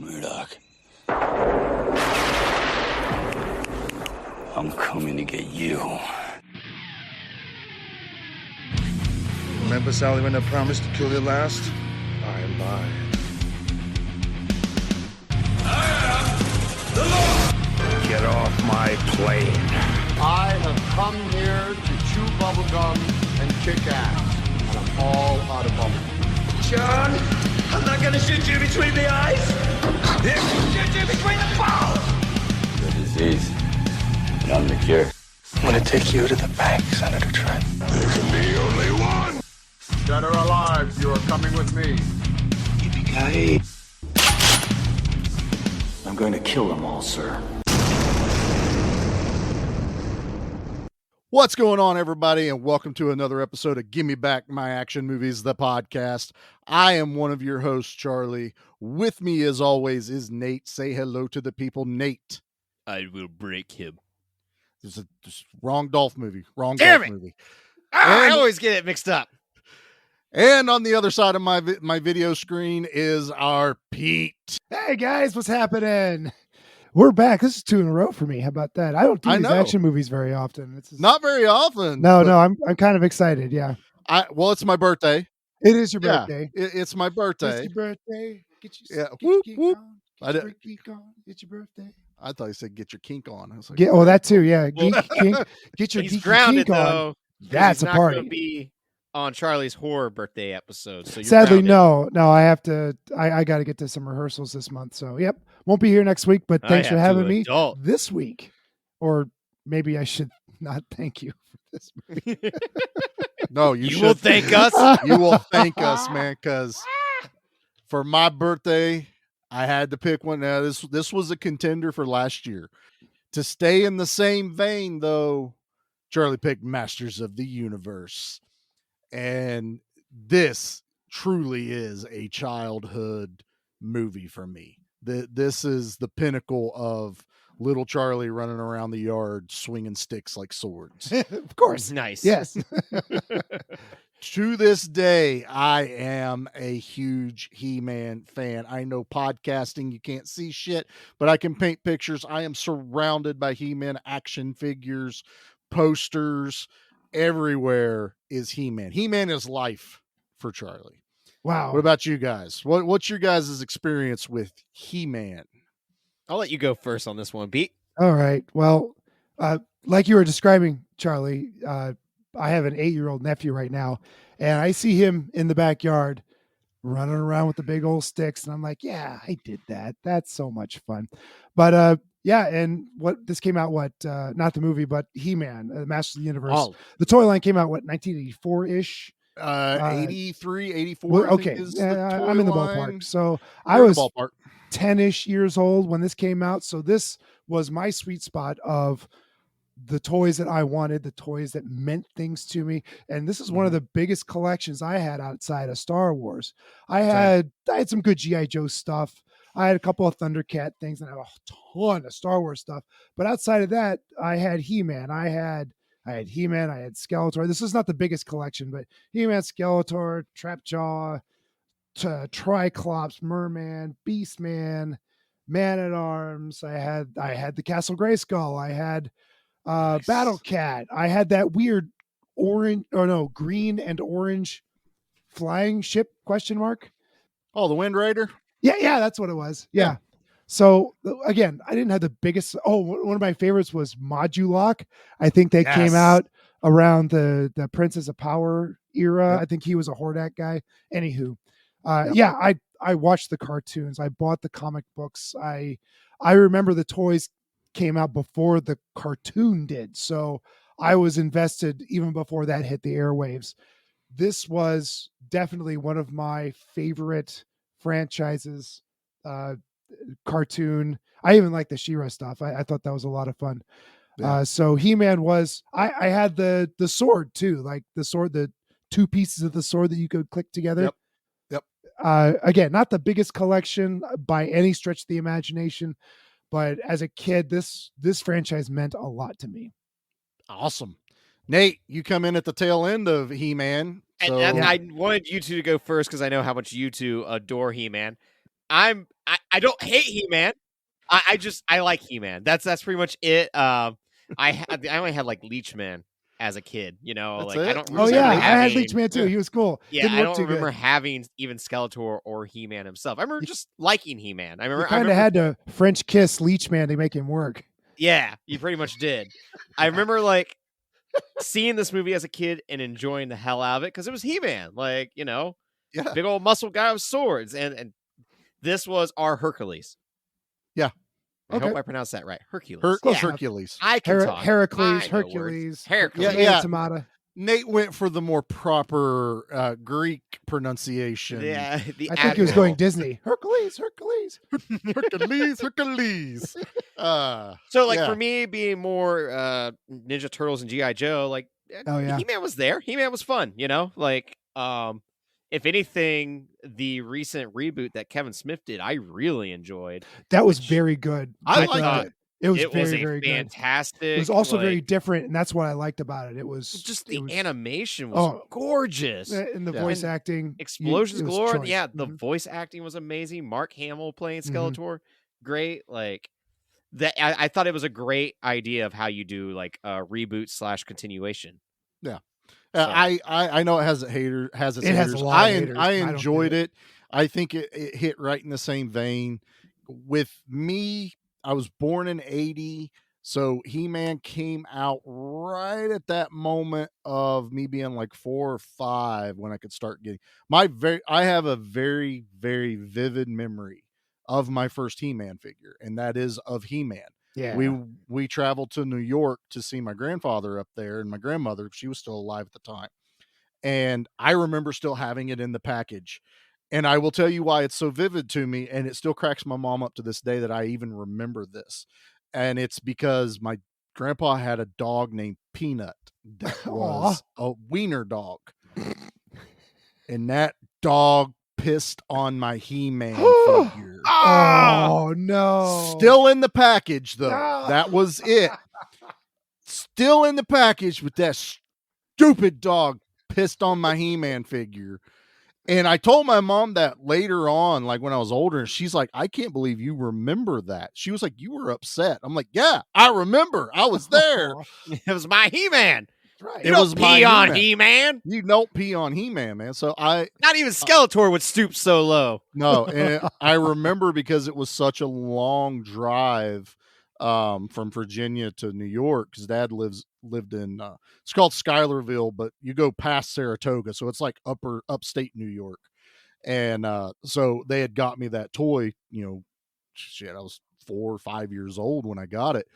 Murdoch. I'm coming to get you. Remember, Sally, when I promised to kill you last? I lied. Get off my plane. I have come here to chew bubblegum and kick ass. And I'm all out of bubblegum. John, I'm not gonna shoot you between the eyes. I'm gonna shoot you between the balls. The disease. And I'm the cure. I'm gonna take you to the bank, Senator Trent. There can be only one. Dead or alive, you are coming with me. Yippee-ki-yay. I'm going to kill them all, sir. What's going on, everybody, and welcome to another episode of Gimme Back My Action Movies, the podcast. I am one of your hosts, Charlie. With me, as always, is Nate. Say hello to the people, Nate. I will break him. This is wrong Dolph movie. Wrong Damn Dolph it. movie. I always get it mixed up. And on the other side of my video screen is our Pete. Hey guys, what's happening? We're back. This is 2 in a row for me. How about that? I don't do I these know. action movies very often. It's just, Not very often. no. but I'm kind of excited. Yeah, Well, it's my birthday. it is your Yeah, birthday. It's my It's birthday. your birthday. Get your, Yeah, get whoop, your geek whoop. on. I Get your did- geek on. It's your birthday. I thought you said get your kink on. I was like, Get, oh, that too. Yeah, Well, geek, kink. Get your He's geeky grounded kink on. though. 'cause That's he's a not gonna party. be on Charlie's horror birthday episode. So you're Sadly, grounded. no. I have to. I got to get to some rehearsals this month. So, yep, won't be here next week. But I thanks for have to having me adult. this week. Or maybe I should not thank you for this movie. no, you You should will thank us. You will thank us, man, because for my birthday, I had to pick one. Now, this was a contender for last year. To stay in the same vein, though, Charlie picked Masters of the Universe. And this truly is a childhood movie for me. This is the pinnacle of little Charlie running around the yard swinging sticks like swords. Of course. Nice. Yes. To this day, I am a huge He-Man fan. I know podcasting, you can't see shit, but I can paint pictures. I am surrounded by He-Man action figures, posters. Everywhere is He-Man. He-Man is life for Charlie. Wow. What about you guys? What's your guys' experience with He-Man? I'll let you go first on this one, Pete. All right. Well, like you were describing, Charlie, I have an 8-year-old nephew right now, and I see him in the backyard running around with the big old sticks, and I'm like, yeah, I did that. That's so much fun. But yeah, and this came out not the movie, but He-Man, Masters of the Universe. Oh, The toy line came out 1984-ish. 83, 84. Well, I think okay, is the toy I'm in the line. ballpark. So You're I in the was ballpark. 10-ish years old when this came out. So this was my sweet spot of the toys that I wanted, the toys that meant things to me. And this is one of the biggest collections I had outside of Star Wars. I had some good G.I. Joe stuff. I had a couple of Thundercat things, and I have a ton of Star Wars stuff. But outside of that, I had He-Man. I had He-Man. I had Skeletor. This is not the biggest collection, but He-Man, Skeletor, Trapjaw, Triclops, Merman, Beastman, Man-at-Arms. I had the Castle Grayskull. I had Nice. Battle Cat. I had that weird green and orange flying ship ? Oh, the Wind Raider? Yeah, that's what it was. Yeah. So again, I didn't have the biggest. Oh, one of my favorites was Modulok. I think they came Yes. out around the Princess of Power era. Yep. I think he was a Hordak guy. Anywho, Yep. yeah, I watched the cartoons. I bought the comic books. I remember the toys came out before the cartoon did, so I was invested even before that hit the airwaves. This was definitely one of my favorite franchises. Cartoon. I even like the She-Ra stuff. I thought that was a lot of fun. Yeah. So He-Man was. I had the sword too, like the sword, the 2 pieces of the sword that you could click together. Yep. Again, not the biggest collection by any stretch of the imagination, but as a kid, this franchise meant a lot to me. Awesome. Nate, you come in at the tail end of He-Man. So And I wanted you two to go first because I know how much you two adore He-Man. I don't hate He-Man. I like He-Man. That's pretty much it. I only had like Leechman as a kid. You know, That's like I it? don't You Oh just remember yeah, I had having. Leechman too. yeah. He was cool. Yeah, Didn't I look don't too remember good. having even Skeletor or He-Man himself. I remember just liking He-Man. I You remember. kind of had to French kiss Leechman to make him work. Yeah, you pretty much did. I remember like seeing this movie as a kid and enjoying the hell out of it because it was He-Man, like Yeah. big old muscle guy with swords, and this was our Hercules. Yeah. I Okay. hope I pronounced that right. Hercules. Close Yeah, Hercules. I can talk. Heracles, I know words. Hercules, Hercules. Yeah. Tomato. Nate went for the more proper Greek pronunciation. Yeah, the I think he was going Admiral. Disney. Hercules. Hercules. So, like, yeah. for me, being more Ninja Turtles and G.I. Joe, like, Oh yeah. He-Man was there. He-Man was fun, you know? Like, if anything, the recent reboot that Kevin Smith did, I really enjoyed. That was which very good. I I liked thought it. It was it very, was a very good. fantastic. It was also very like, different, and that's what I liked about it. It was just it the was- animation was gorgeous. and the Yeah. voice And acting, Explosions it was galore. choice. Yeah, the Mhm. voice acting was amazing. Mark Hamill playing Mhm. Skeletor, great. Like that, I thought it was a great idea of how you do like a reboot / continuation. Yeah. So- I know it has its It has haters. a lot of haters, I and I don't get enjoyed it. it. I think it hit right in the same vein. With me, I was born in 80, so He-Man came out right at that moment of me being like 4 or 5 when I could start getting I have a very, very vivid memory of my first He-Man figure, and that is of He-Man. Yeah. We traveled to New York to see my grandfather up there, and my grandmother, she was still alive at the time. And I remember still having it in the package. And I will tell you why it's so vivid to me, and it still cracks my mom up to this day that I even remember this. And it's because my grandpa had a dog named Peanut that was a wiener dog. And that dog pissed on my He-Man figure. Oh no! Still in the package, though. No. That was it. Still in the package with that stupid dog pissed on my He-Man figure. And I told my mom that later on, like when I was older, and she's like, I can't believe you remember that. She was like, you were upset. I'm like, yeah, I remember. I was there. It was my He-Man. Right. You It don't was my pee on He-Man. He-Man. You don't pee on He-Man, man. So Not even Skeletor would stoop so low. no, and I remember because it was such a long drive from Virginia to New York, because Dad lived in it's called Schuylerville, but you go past Saratoga, so it's like upstate New York. And so they had got me that toy, shit, I was 4 or 5 years old when I got it.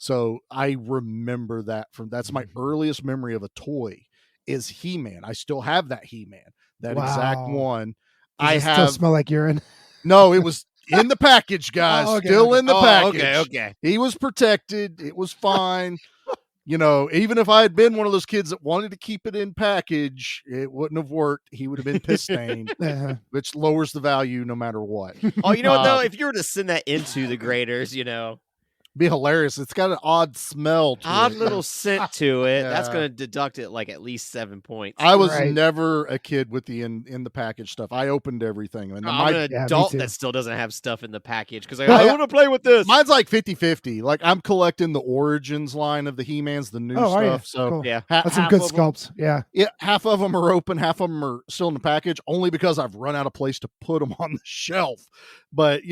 So I remember that's my earliest memory of a toy is He-Man. I still have that He-Man, that exact Wow. one. Does it still smell like urine? No, it was in the package, guys. Oh, okay, Still okay. in the package. Okay. He was protected. It was fine. Even if I had been one of those kids that wanted to keep it in package, it wouldn't have worked. He would have been piss stained, Uh-huh. which lowers the value no matter what. Oh, you know what though? If you were to send that into the graders, Be hilarious. It's got an odd smell to odd it. little scent to it. That's Yeah. going to deduct it like at least 7 points. I was Right. never a kid with the in the package stuff. I opened everything. And I'm an Yeah, me adult too. that still doesn't have stuff in the package because I- I want to play with this. mine's like 50-50. Like I'm collecting the Origins line of the He-Mans, the new Oh, are you? stuff. So Cool. Yeah. That's some half good of 'em- sculpts. Yeah. Yeah, half of them are open, half of them are still in the package, only because I've run out of place to put them on the shelf. But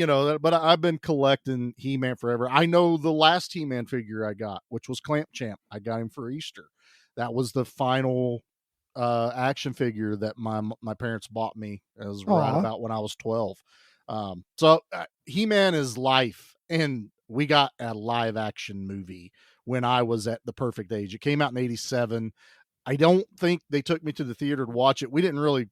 but I've been collecting He-Man forever. I know the last He-Man figure I got, which was Clamp Champ. I got him for Easter. That was the final action figure that my parents bought me. It was right Aw. about when I was 12. So He-Man is life, and we got a live action movie when I was at the perfect age. It came out in 87. I don't think they took me to the theater to watch it. We didn't really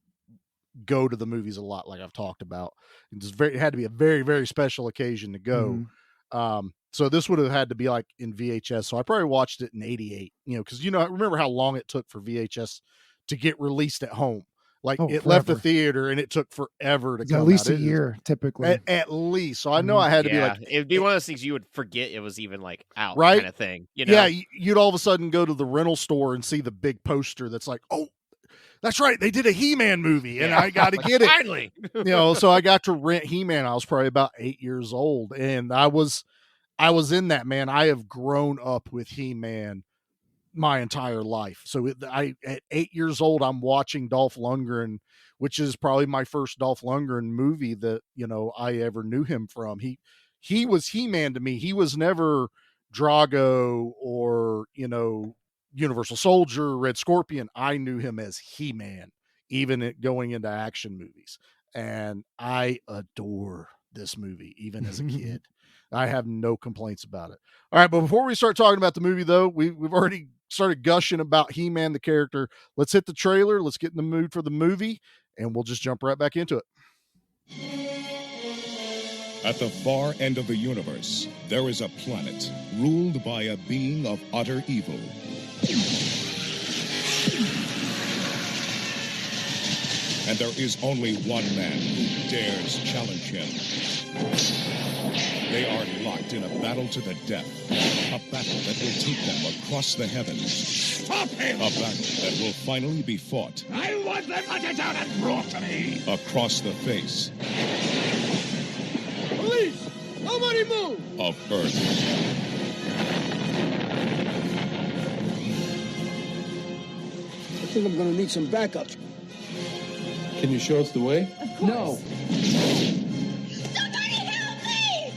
go to the movies a lot, like I've talked about. It had to be a very, very special occasion to go. Mhm. So this would have had to be like in VHS. So I probably watched it in 88, because I remember how long it took for VHS to get released at home. Like Oh, it left the forever. theater and it took forever to It's come at least out. a It is- year, typically. At least. So I know Mhm. I had to be like, it'd be one of those things you would forget it was even like out Right? kind of thing. yeah, you'd all of a sudden go to the rental store and see the big poster that's like, oh, that's right, they did a He-Man movie, and I got to get it. Finally. So I got to rent He-Man. I was probably about 8 years old, and I was in that, man. I have grown up with He-Man my entire life. So at 8 years old, I'm watching Dolph Lundgren, which is probably my first Dolph Lundgren movie that, I ever knew him from. He was He-Man to me. He was never Drago or, Universal Soldier, Red Scorpion. I knew him as He-Man, even going into action movies. And I adore this movie, even as a kid. I have no complaints about it. All right, but before we start talking about the movie, though, we've already started gushing about He-Man, the character. Let's hit the trailer. Let's get in the mood for the movie, and we'll just jump right back into it. At the far end of the universe, there is a planet ruled by a being of utter evil. And there is only one man who dares challenge him. They are locked in a battle to the death. A battle that will take them across the heavens. Stop him! A battle that will finally be fought. I want them hunted down and brought to me! Across the face Police! Nobody move! of Earth. I think I'm gonna need some backup. Can you show us the way? Of course. No. Somebody help me!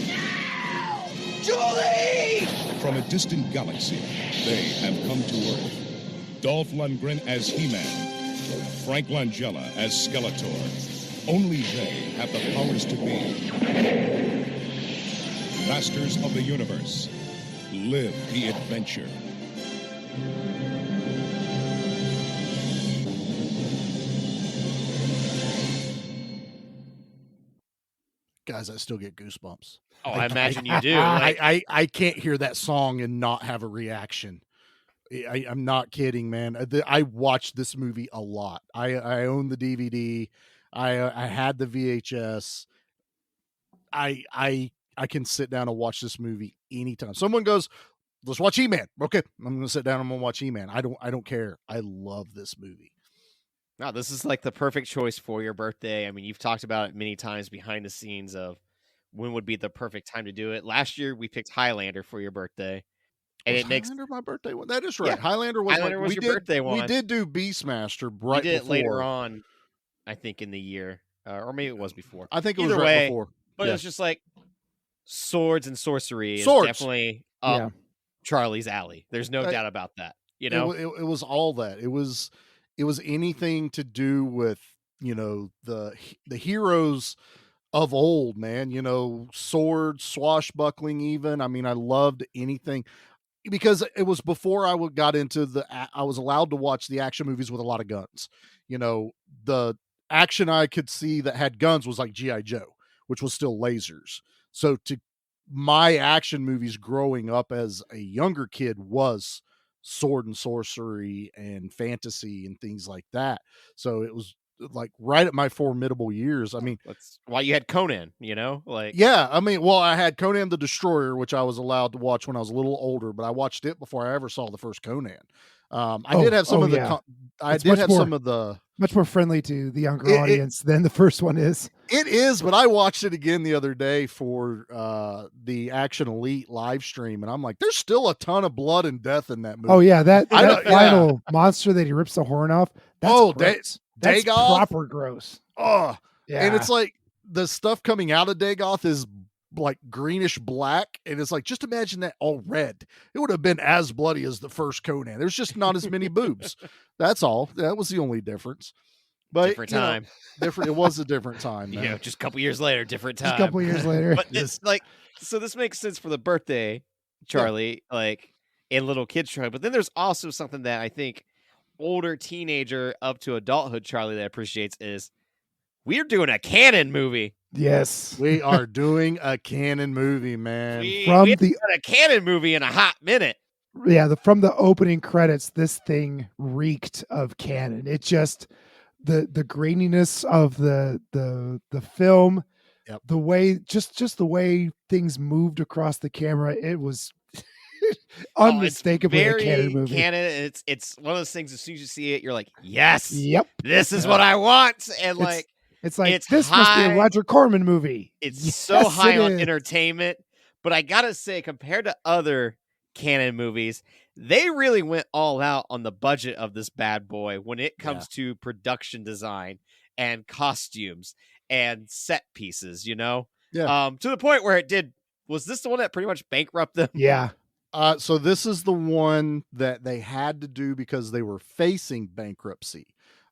No! Julie! From a distant galaxy, they have come to Earth. Dolph Lundgren as He-Man. Frank Langella as Skeletor. Only they have the powers to be. Masters of the universe. Live the adventure. Guys, I still get goosebumps. Oh, I imagine you do. I can't hear that song and not have a reaction. I'm not kidding, man. I watched this movie a lot. I own the DVD. I had the VHS. I can sit down and watch this movie anytime. Someone goes, let's watch He-Man. Okay, I'm gonna sit down and I'm gonna watch He-Man. I don't care. I love this movie. No, this is like the perfect choice for your birthday. I mean, you've talked about it many times behind the scenes of when would be the perfect time to do it. Last year we picked Highlander for your birthday. And was it makes Highlander my birthday one. That is right. Yeah. Highlander was your birthday one. We did do Beastmaster We right did it before. later on, I think, in the year. Or maybe it was before. I think it Either was right way, before. But Yeah. it's just like swords and sorcery is Swords. definitely up Charlie's alley. There's no doubt about that. You know, it was all that. It was anything to do with, the heroes of old, man, swords, swashbuckling even. I mean, I loved anything because it was before I got into I was allowed to watch the action movies with a lot of guns. The action I could see that had guns was like G.I. Joe, which was still lasers. So my action movies growing up as a younger kid was sword and sorcery and fantasy and things like that. So it was like right at my formidable years. I mean, that's why you had Conan, yeah. I mean, well, I had Conan the Destroyer, which I was allowed to watch when I was a little older, but I watched it before I ever saw the first Conan. I did have some of the, some of the much more friendly to the younger audience than the first one is. It is, but I watched it again the other day for the Action Elite live stream, and I'm like, there's still a ton of blood and death in that movie. Oh yeah, that final monster that he rips the horn off. That's that's Dagoth? proper gross. Oh, yeah. And it's like the stuff coming out of Dagoth is like greenish black, and it's like, just imagine that all red. It would have been as bloody as the first Conan. There's just not as many boobs. That's all. That was the only difference. But different time. Different. It was a different time. Man. Just a couple years later, different time. Just a couple years later. But it's like, so this makes sense for the birthday, Charlie, like in little kids Charlie. But then there's also something that I think older teenager up to adulthood Charlie that appreciates is we're doing a canon movie. Yes, we are doing a canon movie, man. We haven't done a canon movie in a hot minute. Yeah, from the opening credits, this thing reeked of canon. It just the graininess of the film, The way just the way things moved across the camera, it was unmistakably a canon movie. Canon. It's one of those things. As soon as you see it, you're like, yes, Yep, this is what I want. And it's like it's this high, must be a Roger Corman movie. It's so Yes, high it on is. entertainment, but I gotta say, compared to other canon movies, they really went all out on the budget of this bad boy when it comes to production design and costumes and set pieces. To the point where was this the one that pretty much bankrupted them? Yeah. So this is the one that they had to do because they were facing bankruptcy.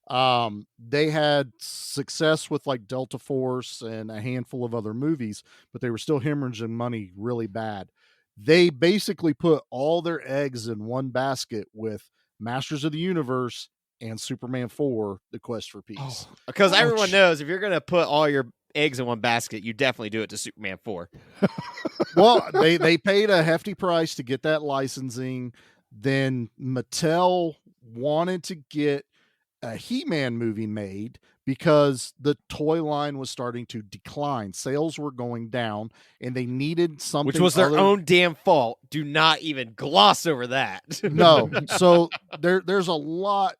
They had success with like Delta Force and a handful of other movies, but they were still hemorrhaging money really bad. They basically put all their eggs in one basket with Masters of the Universe and Superman 4, The Quest for Peace. Because everyone knows if you're going to put all your eggs in one basket, you definitely do it to Superman 4. Well, they paid a hefty price to get that licensing. Then Mattel wanted to get a He-Man movie made because the toy line was starting to decline. Sales were going down and they needed something. Which was their own damn fault. Do not even gloss over that. No. So there's a lot.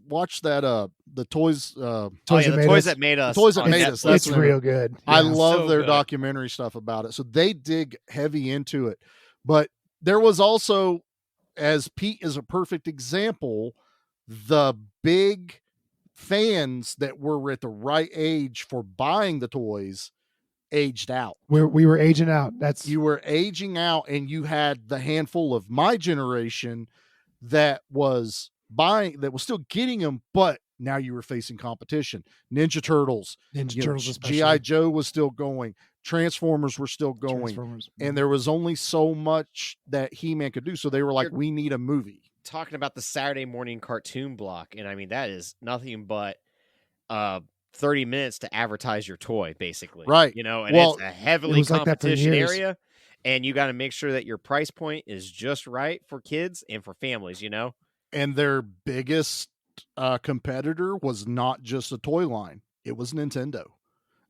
Watch that. The toys. Toys that made us. The Toys That Made Us. It's real good. I love their good. documentary stuff about it. So they dig heavy into it. But there was also, as Pete is a perfect example, the big fans that were at the right age for buying the toys aged out. We were aging out. You were aging out, and you had the handful of my generation that was still getting them, but now you were facing competition. Ninja Turtles, especially. G.I. Joe was still going. Transformers were still going. And there was only so much that He-Man could do. So they were like, we need a movie. Talking about the Saturday morning cartoon block, and I mean that is nothing but 30 minutes to advertise your toy, basically. Right. And it's a heavily competition years. area, and you got to make sure that your price point is just right for kids and for families. And their biggest competitor was not just a toy line; it was Nintendo.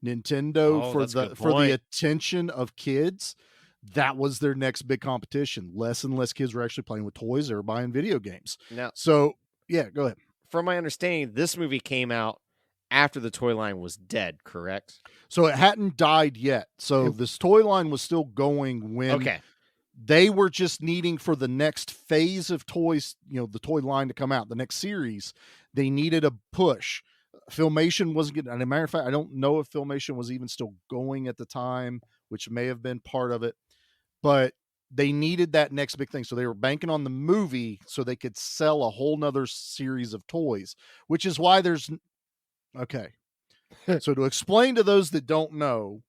For the attention of kids. That was their next big competition. Less and less kids were actually playing with toys. They were buying video games. So, yeah, go ahead. From my understanding, this movie came out after the toy line was dead, correct? So it hadn't died yet. So this toy line was still going when they were just needing for the next phase of toys, the toy line to come out, the next series. They needed a push. Filmation wasn't getting, and as a matter of fact, I don't know if Filmation was even still going at the time, which may have been part of it. But they needed that next big thing. So they were banking on the movie so they could sell a whole nother series of toys, which is why So to explain to those that don't know,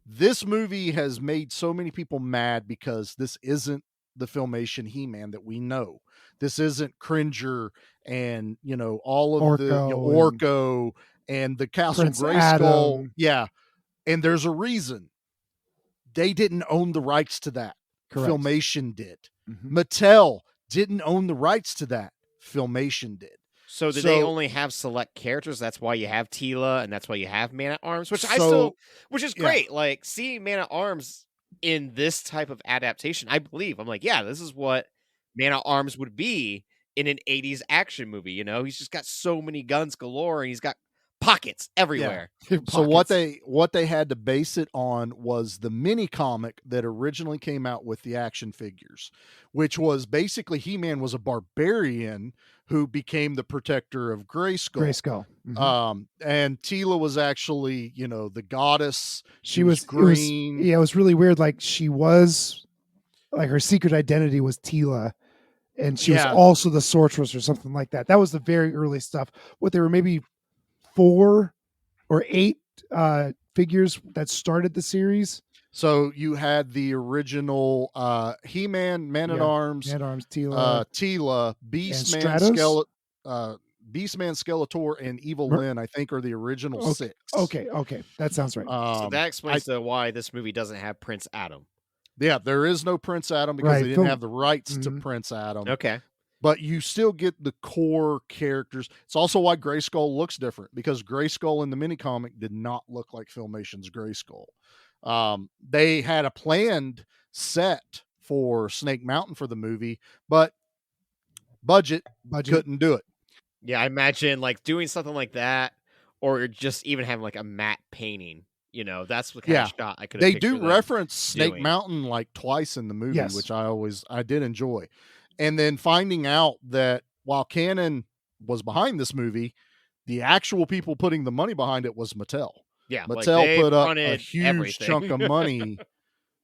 this movie has made so many people mad because this isn't the Filmation He-Man that we know. This isn't Cringer and, all of Orko and the Castle Grayskull. Yeah. And there's a reason. They didn't own the rights to that. Correct. Filmation did. Mattel didn't own the rights to that. Filmation did. So they only have select characters? That's why you have Tila, and that's why you have Man-at-Arms, which is great. Like, seeing Man-at-Arms in this type of adaptation, I believe. I'm like, yeah, this is what Man-at-Arms would be in an 80s action movie. He's just got so many guns galore, and he's got pockets everywhere. Yeah. So what they had to base it on was the mini comic that originally came out with the action figures, which was basically He-Man was a barbarian who became the protector of Grayskull. And Tila was actually, the goddess. She was green. It was really weird. Like she was, like her secret identity was Tila. And she was also the sorceress or something like that. That was the very early stuff. There were maybe 4 or 8 figures that started the series. So you had the original He-Man, Man-at-Arms, Tila, Beastman, Skeletor, and Evil Lyn, I think, are the original 6. Okay. That sounds right. So that explains why this movie doesn't have Prince Adam. Yeah, there is no Prince Adam because they didn't have the rights to Prince Adam. Okay. but you still get the core characters. It's also why Grayskull looks different, because Grayskull in the mini comic did not look like Filmation's Grayskull. They had a planned set for Snake Mountain for the movie, but budget couldn't do it. Yeah, I imagine like doing something like that, or just even having like a matte painting. You know, that's the kind of shot I could. They do reference Snake Mountain like twice in the movie, Yes. which I did enjoy. And then finding out that while Canon was behind this movie, the actual people putting the money behind it was Mattel. Yeah, like, Mattel they put up a fronted huge everything. chunk of money,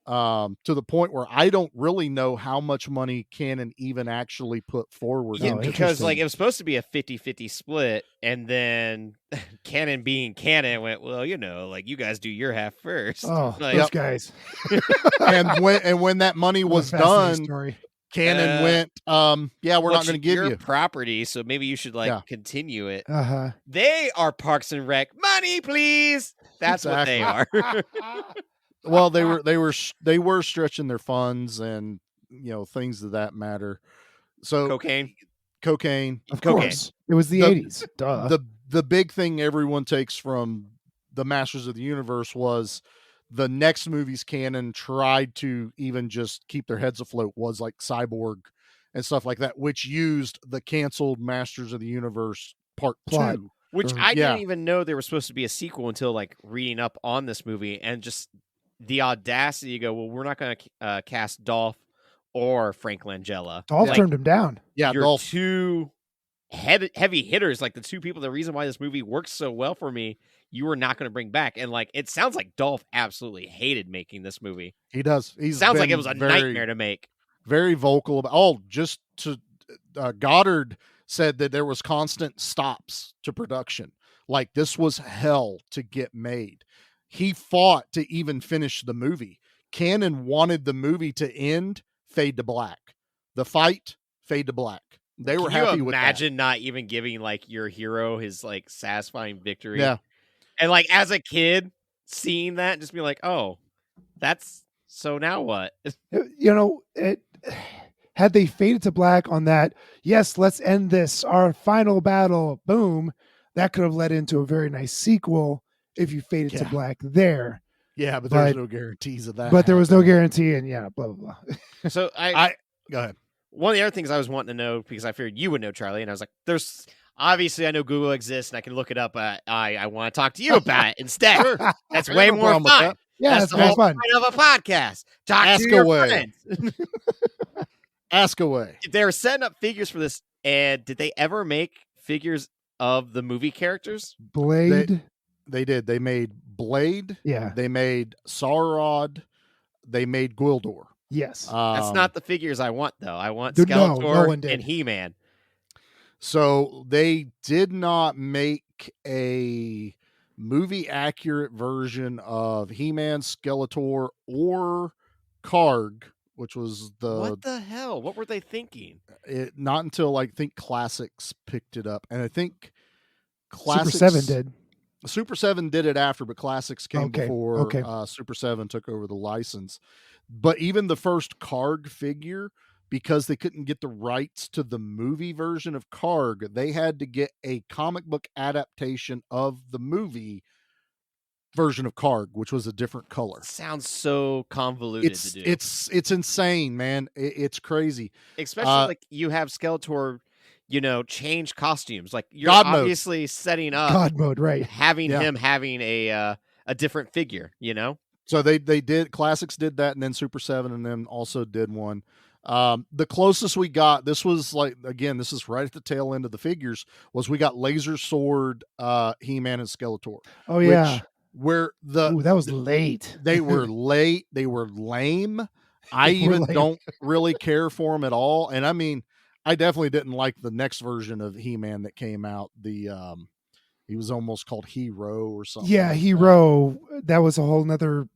to the point where I don't really know how much money Canon even actually put forward. Yeah, on it. because like it was supposed to be a 50-50 split, and then Canon being Canon went, well, you know, like you guys do your half first. Oh, like, those guys. and when that money was done, story. Canon went, yeah, we're well, not going to give your you property, so maybe you should like continue it. Uh-huh. They are Parks and Rec. Money, please. That's what they are. Well, they were stretching their funds and, you know, things of that matter. So cocaine. Of course. It was the 80s. Duh. The big thing everyone takes from the Masters of the Universe was the next movies Canon tried to even just keep their heads afloat was like Cyborg and stuff like that, which used the canceled Masters of the Universe Part 2. Which I didn't even know there was supposed to be a sequel until like reading up on this movie, and just the audacity to go, well, we're not going to cast Dolph or Frank Langella. Dolph turned him down. Yeah, you're Dolph. two heavy hitters, like the two people, the reason why this movie works so well for me, you were not going to bring back. And like, it sounds like Dolph absolutely hated making this movie. He does. Sounds like it was a nightmare to make. Very vocal about, Goddard said that there was constant stops to production. Like this was hell to get made. He fought to even finish the movie. Canon wanted the movie to end, fade to black. The fight, fade to black. They were happy with that. Imagine not even giving like your hero his like satisfying victory. Yeah. And like as a kid seeing that and just be like, oh, that's so now what? You know, had they faded to black on that, yes, let's end this, our final battle, boom, that could have led into a very nice sequel if you faded to black there. Yeah, but there's no guarantees of that. But there was no guarantee, and blah, blah, blah. So I go ahead. One of the other things I was wanting to know, because I figured you would know, Charlie, and I was like, there's obviously I know Google exists and I can look it up, but I want to talk to you about it instead. Sure. That's way more fun. That. Yeah, that's the very whole fun. point of a podcast. Talk Ask to your away. friends. Ask away. They were setting up figures for this, and did they ever make figures of the movie characters? Blade. They did. They made Blade. Yeah. They made Saurod. They made Gwildor. Yes. That's not the figures I want, though. I want No Skeletor one did. and He-Man. So they did not make a movie accurate version of He-Man, Skeletor, or Karg, which was What the hell? What were they thinking? not until I think Classics picked it up. And I think Classics Super 7 did. Super 7 did it after, but Classics came before Okay. Super 7 took over the license. But even the first Karg figure, because they couldn't get the rights to the movie version of Karg, they had to get a comic book adaptation of the movie version of Karg, which was a different color. Sounds so convoluted to do. It's insane, man. It's crazy. Especially like you have Skeletor, you know, change costumes. Like you're God mode. obviously setting up God mode, right? having him having a different figure, you know? So they did, Classics did that, and then Super 7 and then also did one. The closest we got, this was like, again, this is right at the tail end of the figures, was we got Laser Sword, He-Man, and Skeletor. Oh, yeah. Where that was late. They were late. They were lame. I even don't really care for them at all. And I mean, I definitely didn't like the next version of He-Man that came out. He was almost called Hero or something. Yeah, Hero. That was a whole nother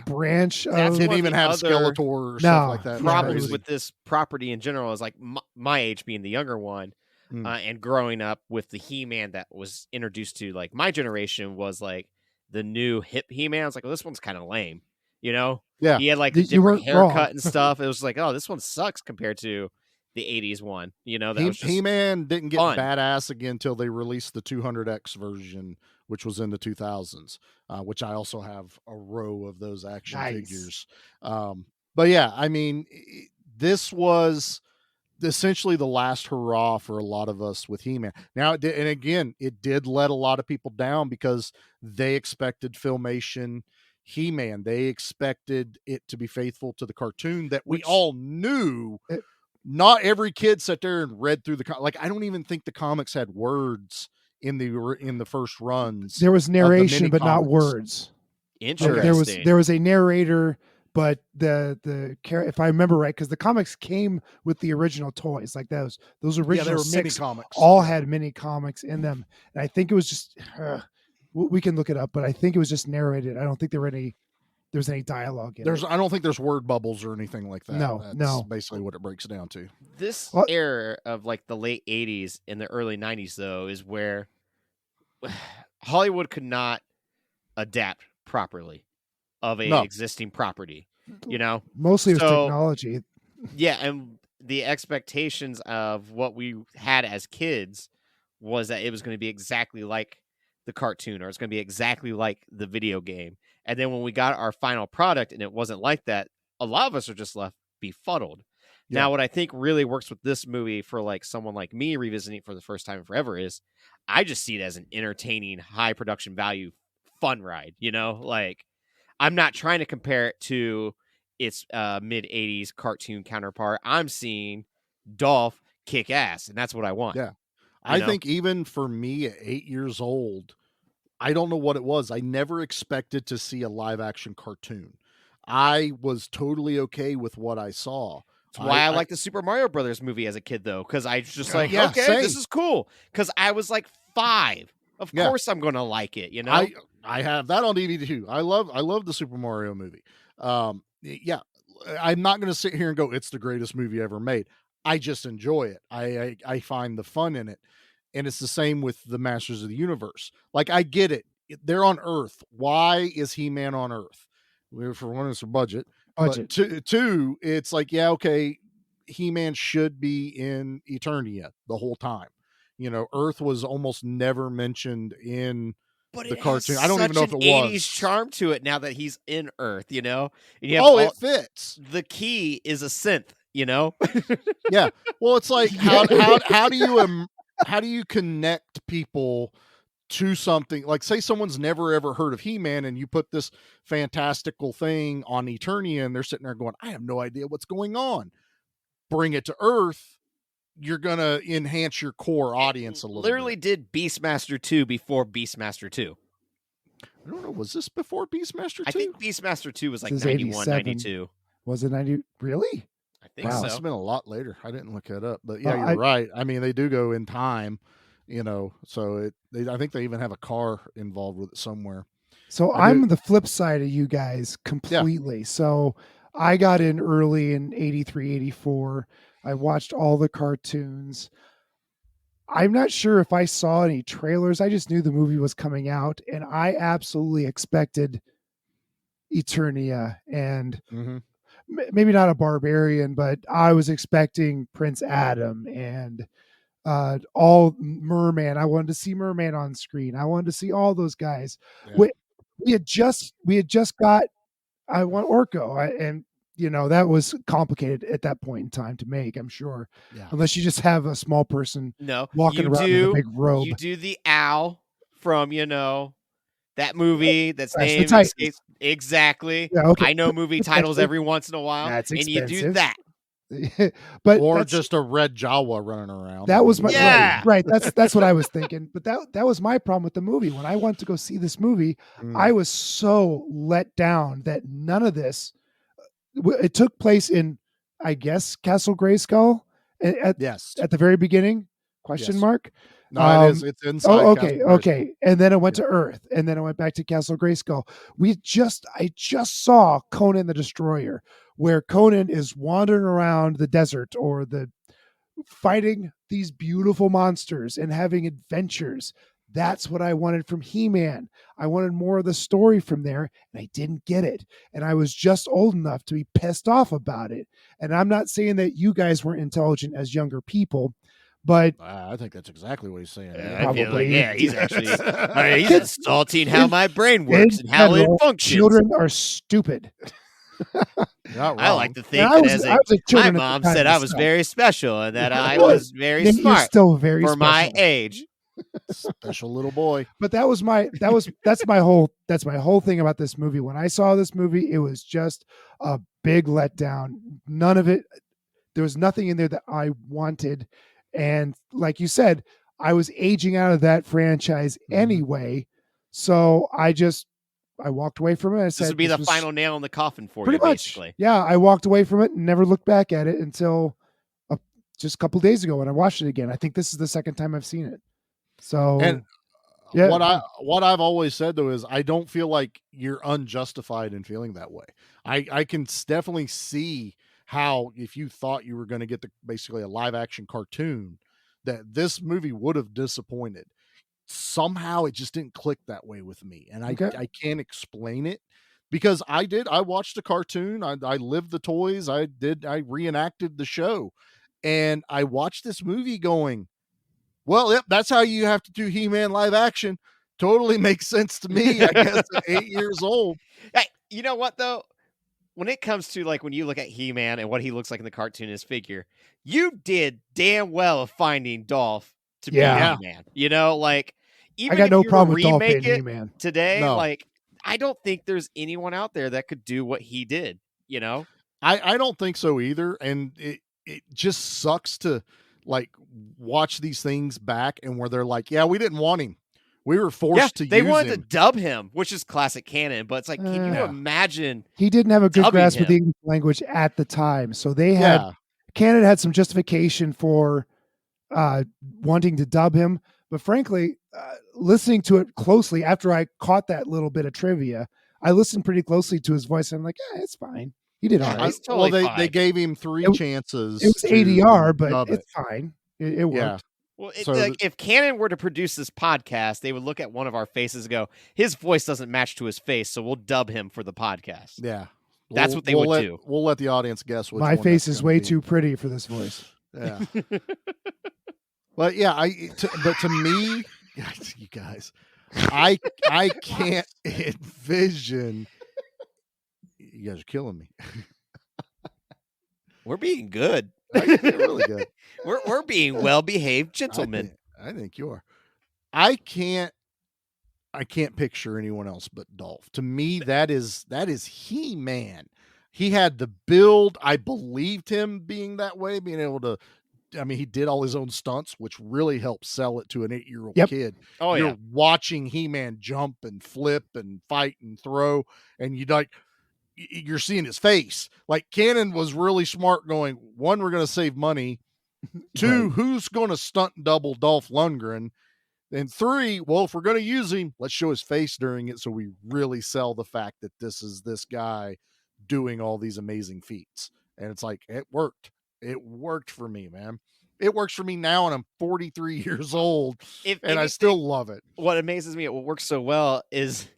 branch. That's Didn't one even of the have other Skeletor or stuff like that. Problems with this property in general is like my age being the younger one, and growing up with the He-Man that was introduced to like my generation was like the new hip He-Man. I was like, well, this one's kind of lame, you know? Yeah, he had like a You different weren't haircut wrong. and stuff. It was like, oh, this one sucks compared to the 80s one. You know, that was just He-Man didn't get fun. badass again until they released the 200X version, which was in the 2000s, which I also have a row of those action Nice. figures. But yeah, I mean, this was essentially the last hurrah for a lot of us with He-Man. Now, and again, it did let a lot of people down because they expected Filmation He-Man. They expected it to be faithful to the cartoon that we all knew. Not every kid sat there and read through like, I don't even think the comics had words in the first runs. There was narration, but not mini-comics. words. Interesting. There was a narrator, but the if I remember right, because the comics came with the original toys, like those original they were 6 mini-comics. all had mini comics in them, and I think it was just we can look it up, but I think it was just narrated. I don't think there was any dialogue in it. I don't think there's word bubbles or anything like that. No, That's basically what it breaks down to. This era of like the late 80s and the early 90s, though, is where Hollywood could not adapt properly of a existing property, you know? Mostly it was technology. Yeah, and the expectations of what we had as kids was that it was going to be exactly like the cartoon, or it's going to be exactly like the video game. And then when we got our final product and it wasn't like that, a lot of us are just left befuddled. Yeah. Now, what I think really works with this movie for like someone like me revisiting it for the first time in forever is I just see it as an entertaining, high production value fun ride, you know? Like, I'm not trying to compare it to its mid 80s cartoon counterpart. I'm seeing Dolph kick ass, and that's what I want. Yeah. I think even for me at 8 years old, I don't know what it was. I never expected to see a live action cartoon. I was totally okay with what I saw. That's why I liked the Super Mario Brothers movie as a kid, though, because I was just like, okay, same. This is cool. Because I was like 5. Of course I'm going to like it, you know? I have that on DVD too. I love the Super Mario movie. Yeah, I'm not going to sit here and go, it's the greatest movie ever made. I just enjoy it. I find the fun in it. And it's the same with the Masters of the Universe. Like, I get it. They're on Earth. Why is He-Man on Earth? For one, it's a budget. But two, it's like, yeah, okay, He-Man should be in Eternia the whole time. You know, Earth was almost never mentioned in the cartoon. I don't even know if it was. 80s charm to it now that he's in Earth, you know? And you have it fits. The key is a synth, you know? Yeah. Well, it's like, how do you connect people to something? Like, say someone's never ever heard of He-Man and you put this fantastical thing on Eternia and they're sitting there going, I have no idea what's going on. Bring it to Earth. You're going to enhance your core audience a little literally bit. Did Beastmaster 2 before Beastmaster 2. I don't know. Was this before Beastmaster 2? I think Beastmaster 2 was like 91, 92. Was it 90? Really? I think so. It's been a lot later. I didn't look that up, but yeah, you're right. I mean, they do go in time, you know, so I think they even have a car involved with it somewhere. So I'm the flip side of you guys completely. Yeah. So I got in early in 83, 84. I watched all the cartoons. I'm not sure if I saw any trailers. I just knew the movie was coming out, and I absolutely expected Eternia and maybe not a barbarian, but I was expecting Prince Adam and all Merman. I wanted to see Merman on screen. I wanted to see all those guys. Yeah. We had just got I want Orko, and you know that was complicated at that point in time to make. I'm sure, unless you just have a small person walking around in a big robe. You do the owl from that movie that's named exactly. Yeah, okay. I know movie titles every once in a while, and you do that. But or just a red Jawa running around. That was my right. That's what I was thinking. But that was my problem with the movie. When I went to go see this movie, I was so let down that none of this. It took place in, I guess, Castle Grayskull at the very beginning. Question mark. No, it is. It's inside. Oh, okay. And then it went to Earth, and then it went back to Castle Grayskull. I just saw Conan the Destroyer, where Conan is wandering around the desert or fighting these beautiful monsters and having adventures. That's what I wanted from He-Man. I wanted more of the story from there, and I didn't get it. And I was just old enough to be pissed off about it. And I'm not saying that you guys weren't intelligent as younger people, but I think that's exactly what he's saying. I feel like, Probably. he's actually he's Kids- insulting how my brain in works and how it general, functions. children are stupid. Not I wrong. like to think And I that was- as I was a my children at the mom time said I was myself. very special and that I Well, was very Nate, you're smart still very for my special. age. Special little boy. But that's my whole thing about this movie. When I saw this movie, it was just a big letdown. None of it, there was nothing in there that I wanted. And like you said, I was aging out of that franchise anyway. So I walked away from it. I said, This would be the was final nail in the coffin for pretty you, much. basically. Yeah, I walked away from it and never looked back at it until just a couple days ago when I watched it again. I think this is the second time I've seen it. So And yeah, what I've always said though is I don't feel like you're unjustified in feeling that way. I can definitely see how if you thought you were going to get basically a live action cartoon, that this movie would have disappointed. Somehow it just didn't click that way with me, and I can't explain it because I watched the cartoon, I lived the toys, I reenacted the show, and I watched this movie going, well, yep, that's how you have to do He-Man live action. Totally makes sense to me, I guess, at 8 years old. Hey, you know what, though? When it comes to, like, when you look at He-Man and what he looks like in the cartoon, his figure, you did damn well of finding Dolph to be He-Man. You know, like, even I got if no you were problem to with Dolph remake being it He-Man. today, No. like, I don't think there's anyone out there that could do what he did, you know? I don't think so either, and it just sucks to like watch these things back and where they're like, yeah, we didn't want him, we were forced to They use wanted him. to dub him, which is classic canon, but it's like, can you Yeah. imagine? He didn't have a good dubbing grasp of the him? English language at the time. So they had Yeah, Canada had some justification for wanting to dub him. But frankly, listening to it closely after I caught that little bit of trivia, I listened pretty closely to his voice. And I'm like, it's fine. He did all right. It's totally well, they fine. gave him 3 chances. It was to ADR, but dub it's it. fine. It worked. Yeah. Well, So like, if Canon were to produce this podcast, they would look at one of our faces and go, his voice doesn't match to his face, so we'll dub him for the podcast. Yeah, That's what they would do. We'll let the audience guess which My one face that's is gonna way be. too pretty for this voice. Yeah. But yeah, but to me, you guys, I can't envision. You guys are killing me. We're being good. You're really good. We're being well behaved gentlemen. I think you are. I can't picture anyone else but Dolph. To me, that is He-Man. He had the build. I believed him being that way, being able to. I mean, he did all his own stunts, which really helped sell it to an 8-year-old kid. Oh, You're yeah. watching He-Man jump and flip and fight and throw, and you're seeing his face. Like, Cannon was really smart going, 1, we're going to save money. 2, who's going to stunt double Dolph Lundgren? And 3, well, if we're going to use him, let's show his face during it so we really sell the fact that this is this guy doing all these amazing feats. And it's like, it worked. It worked for me, man. It works for me now, and I'm 43 years old, and I still love it. What amazes me at what works so well is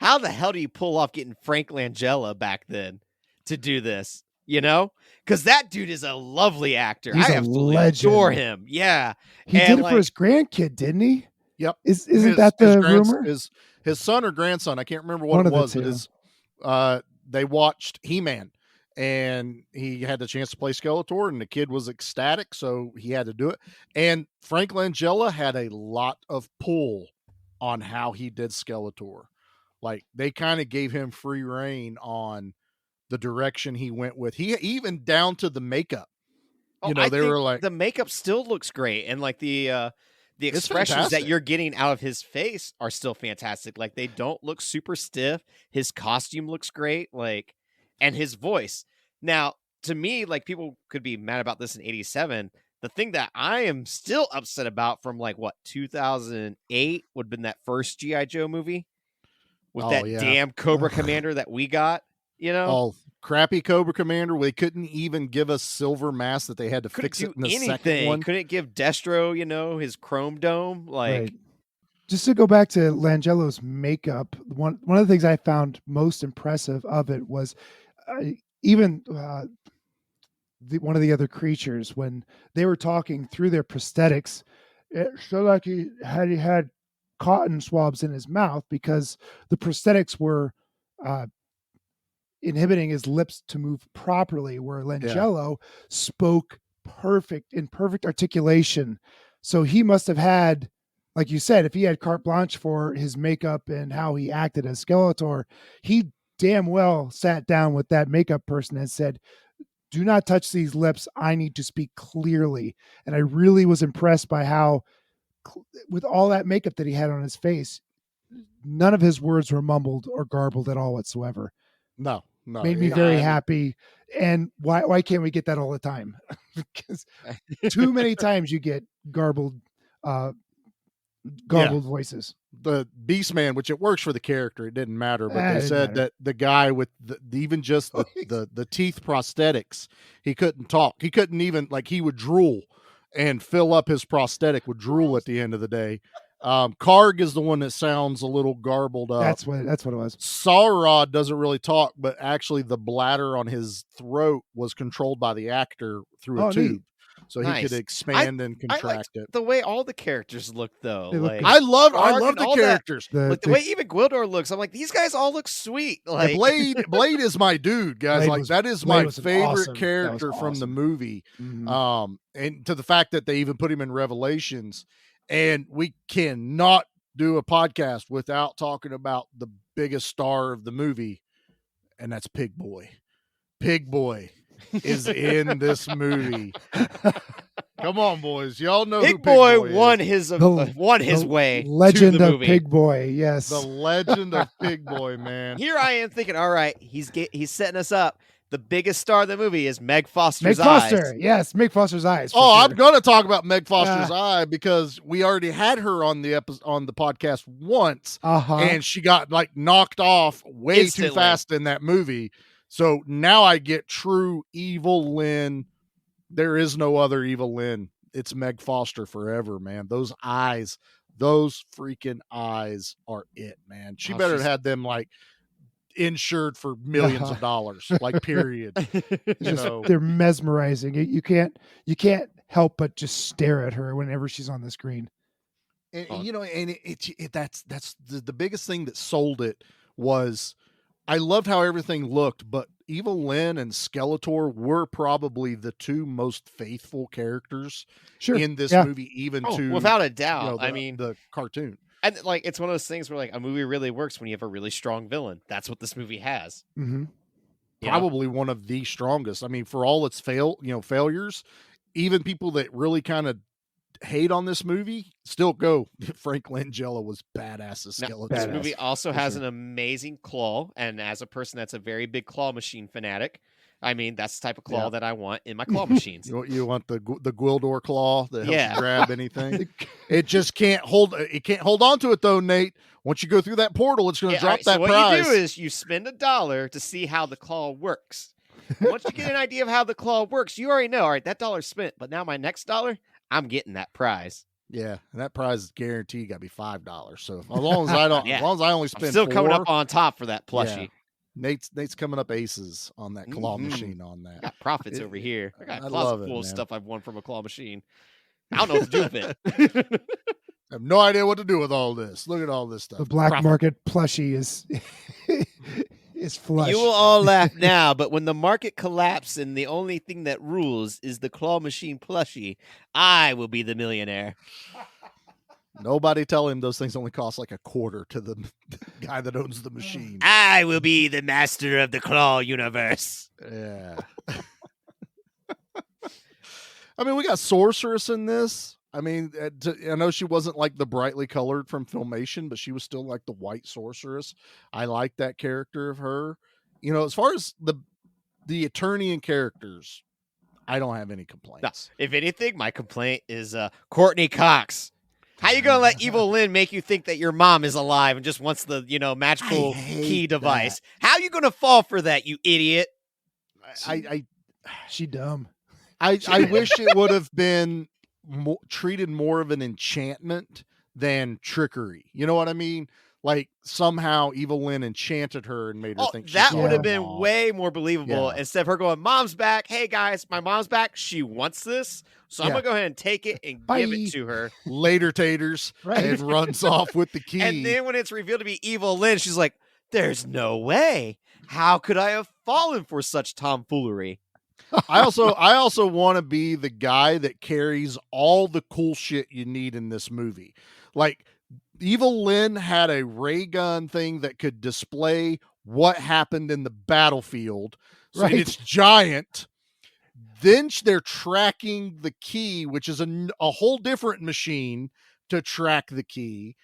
how the hell do you pull off getting Frank Langella back then to do this? You know, because that dude is a lovely actor. He's I a absolutely legend. adore him. Yeah, He And, did it for his grandkid, didn't he? Yep. Isn't that the rumor? His son or grandson, I can't remember One what of it the was, two. but they watched He-Man, and he had the chance to play Skeletor, and the kid was ecstatic, so he had to do it. And Frank Langella had a lot of pull on how he did Skeletor. Like, they kind of gave him free reign on the direction he went with. He even down to the makeup. I They think were like, the makeup still looks great, and like the It's expressions that fantastic. you're getting out of his face are still fantastic. Like, they don't look super stiff. His costume looks great, like, and his voice. Now, to me, like, people could be mad about this in '87. The thing that I am still upset about from 2008 would have been that first G.I. Joe movie with that damn Cobra Commander that we got. You know, oh, crappy Cobra Commander. They couldn't even give us Silver Mask that they had to couldn't fix do it in the second anything. one. Couldn't give Destro, his chrome dome. Like, Right. just to go back to Langelo's makeup, one of the things I found most impressive of it was even one of the other creatures, when they were talking through their prosthetics, it showed like he had cotton swabs in his mouth because the prosthetics were inhibiting his lips to move properly, where Langelo spoke in perfect articulation. So he must have had, like you said, if he had carte blanche for his makeup and how he acted as Skeletor, he damn well sat down with that makeup person and said, do not touch these lips. I need to speak clearly. And I really was impressed by how, with all that makeup that he had on his face, none of his words were mumbled or garbled at all whatsoever. No. Made me very happy. And why can't we get that all the time? Because too many times you get garbled voices. The Beastman, which it works for the character, it didn't matter, but they said that the guy with even just the teeth prosthetics, he couldn't talk. He couldn't even, like, he would drool and fill up his prosthetic with drool at the end of the day. Karg is the one that sounds a little garbled up. That's what it was. Saurod doesn't really talk, but actually the bladder on his throat was controlled by the actor through a tube. Neat. So he could expand and contract it. The way all the characters look, though. Look I love the characters. The way even Gwildor looks, I'm like, these guys all look sweet. Like Blade is my dude, guys. That is my favorite awesome. character from the movie. Mm-hmm. And to the fact that they even put him in Revelations, and we cannot do a podcast without talking about the biggest star of the movie, and that's Pig Boy. Pig Boy is in this movie. Come on, boys. Y'all know Pig who Boy Pig Boy won is. his way. Legend to the of movie. Pig Boy. Yes. The legend of Pig Boy, man. Here I am thinking, all right, he's setting us up. The biggest star of the movie is Meg Foster's Meg Foster. Yes, Meg Foster's eyes. I'm going to talk about Meg Foster's eye because we already had her on the podcast once, and she got knocked off way Instantly. too fast in that movie. So now I get true evil Lynn. There is no other evil Lynn. It's Meg Foster forever, man. Those eyes, those freaking eyes are it, man. She better have had them insured for millions of dollars, period. They're mesmerizing. You can't help but just stare at her whenever she's on the screen. And that's the biggest thing that sold it was I loved how everything looked, but Evil Lynn and Skeletor were probably the two most faithful characters in this movie, without a doubt. The cartoon. And it's one of those things where a movie really works when you have a really strong villain. That's what this movie has. Mm-hmm. Probably one of the strongest. I mean, for all its failures, even people that really kind of hate on this movie still go, Frank Langella was badass as Skeletor. This movie also has an amazing claw, and as a person that's a very big claw machine fanatic, I mean, that's the type of claw that I want in my claw machines. You want the Gwildor claw that helps you grab anything. It just can't hold. It can't hold on to it though, Nate. Once you go through that portal, it's going to drop that so what prize. you do is you spend $1 to see how the claw works. Once you get an idea of how the claw works, you already know. All right, that $1's spent, but now my next $1, I'm getting that prize. Yeah, and that prize is guaranteed got to be $5. So as long as I don't, as long as I only spend, I'm still $4, coming up on top for that plushie. Yeah. Nate's coming up aces on that claw machine on that. Got profits over here. I got a love closet it, full of man. stuff I've won from a claw machine. I don't know what to do with it. I have no idea what to do with all this. Look at all this stuff. The black market plushie is flush. You will all laugh now, but when the market collapses and the only thing that rules is the claw machine plushie, I will be the millionaire. Nobody tell him those things only cost a quarter to the guy that owns the machine. I will be the master of the claw universe. Yeah. I mean, we got Sorceress in this. I mean, I know she wasn't the brightly colored from Filmation, but she was still the white sorceress. I like that character of her. As far as the Eternian characters, I don't have any complaints. No, if anything, my complaint is Courtney Cox. How you gonna let Evil Lynn make you think that your mom is alive and just wants the magical key device? How you gonna fall for that, you idiot? She dumb. I wish it would have been treated more of an enchantment than trickery. You know what I mean? Like somehow Evil Lynn enchanted her and made her think that she would saw have been Mom. way more believable Yeah. instead of her going, "Mom's back. Hey guys, my mom's back. She wants this, so I'm Yeah. gonna go ahead and take it and Bye. give it to her." Later taters Right. and runs off with the key. And then when it's revealed to be Evil Lynn, she's like, "There's no way. How could I have fallen for such tomfoolery?" I also want to be the guy that carries all the cool shit you need in this movie. Like Evil Lynn had a ray gun thing that could display what happened in the battlefield. So Right. it's giant. Then they're tracking the key, which is a whole different machine to track the key.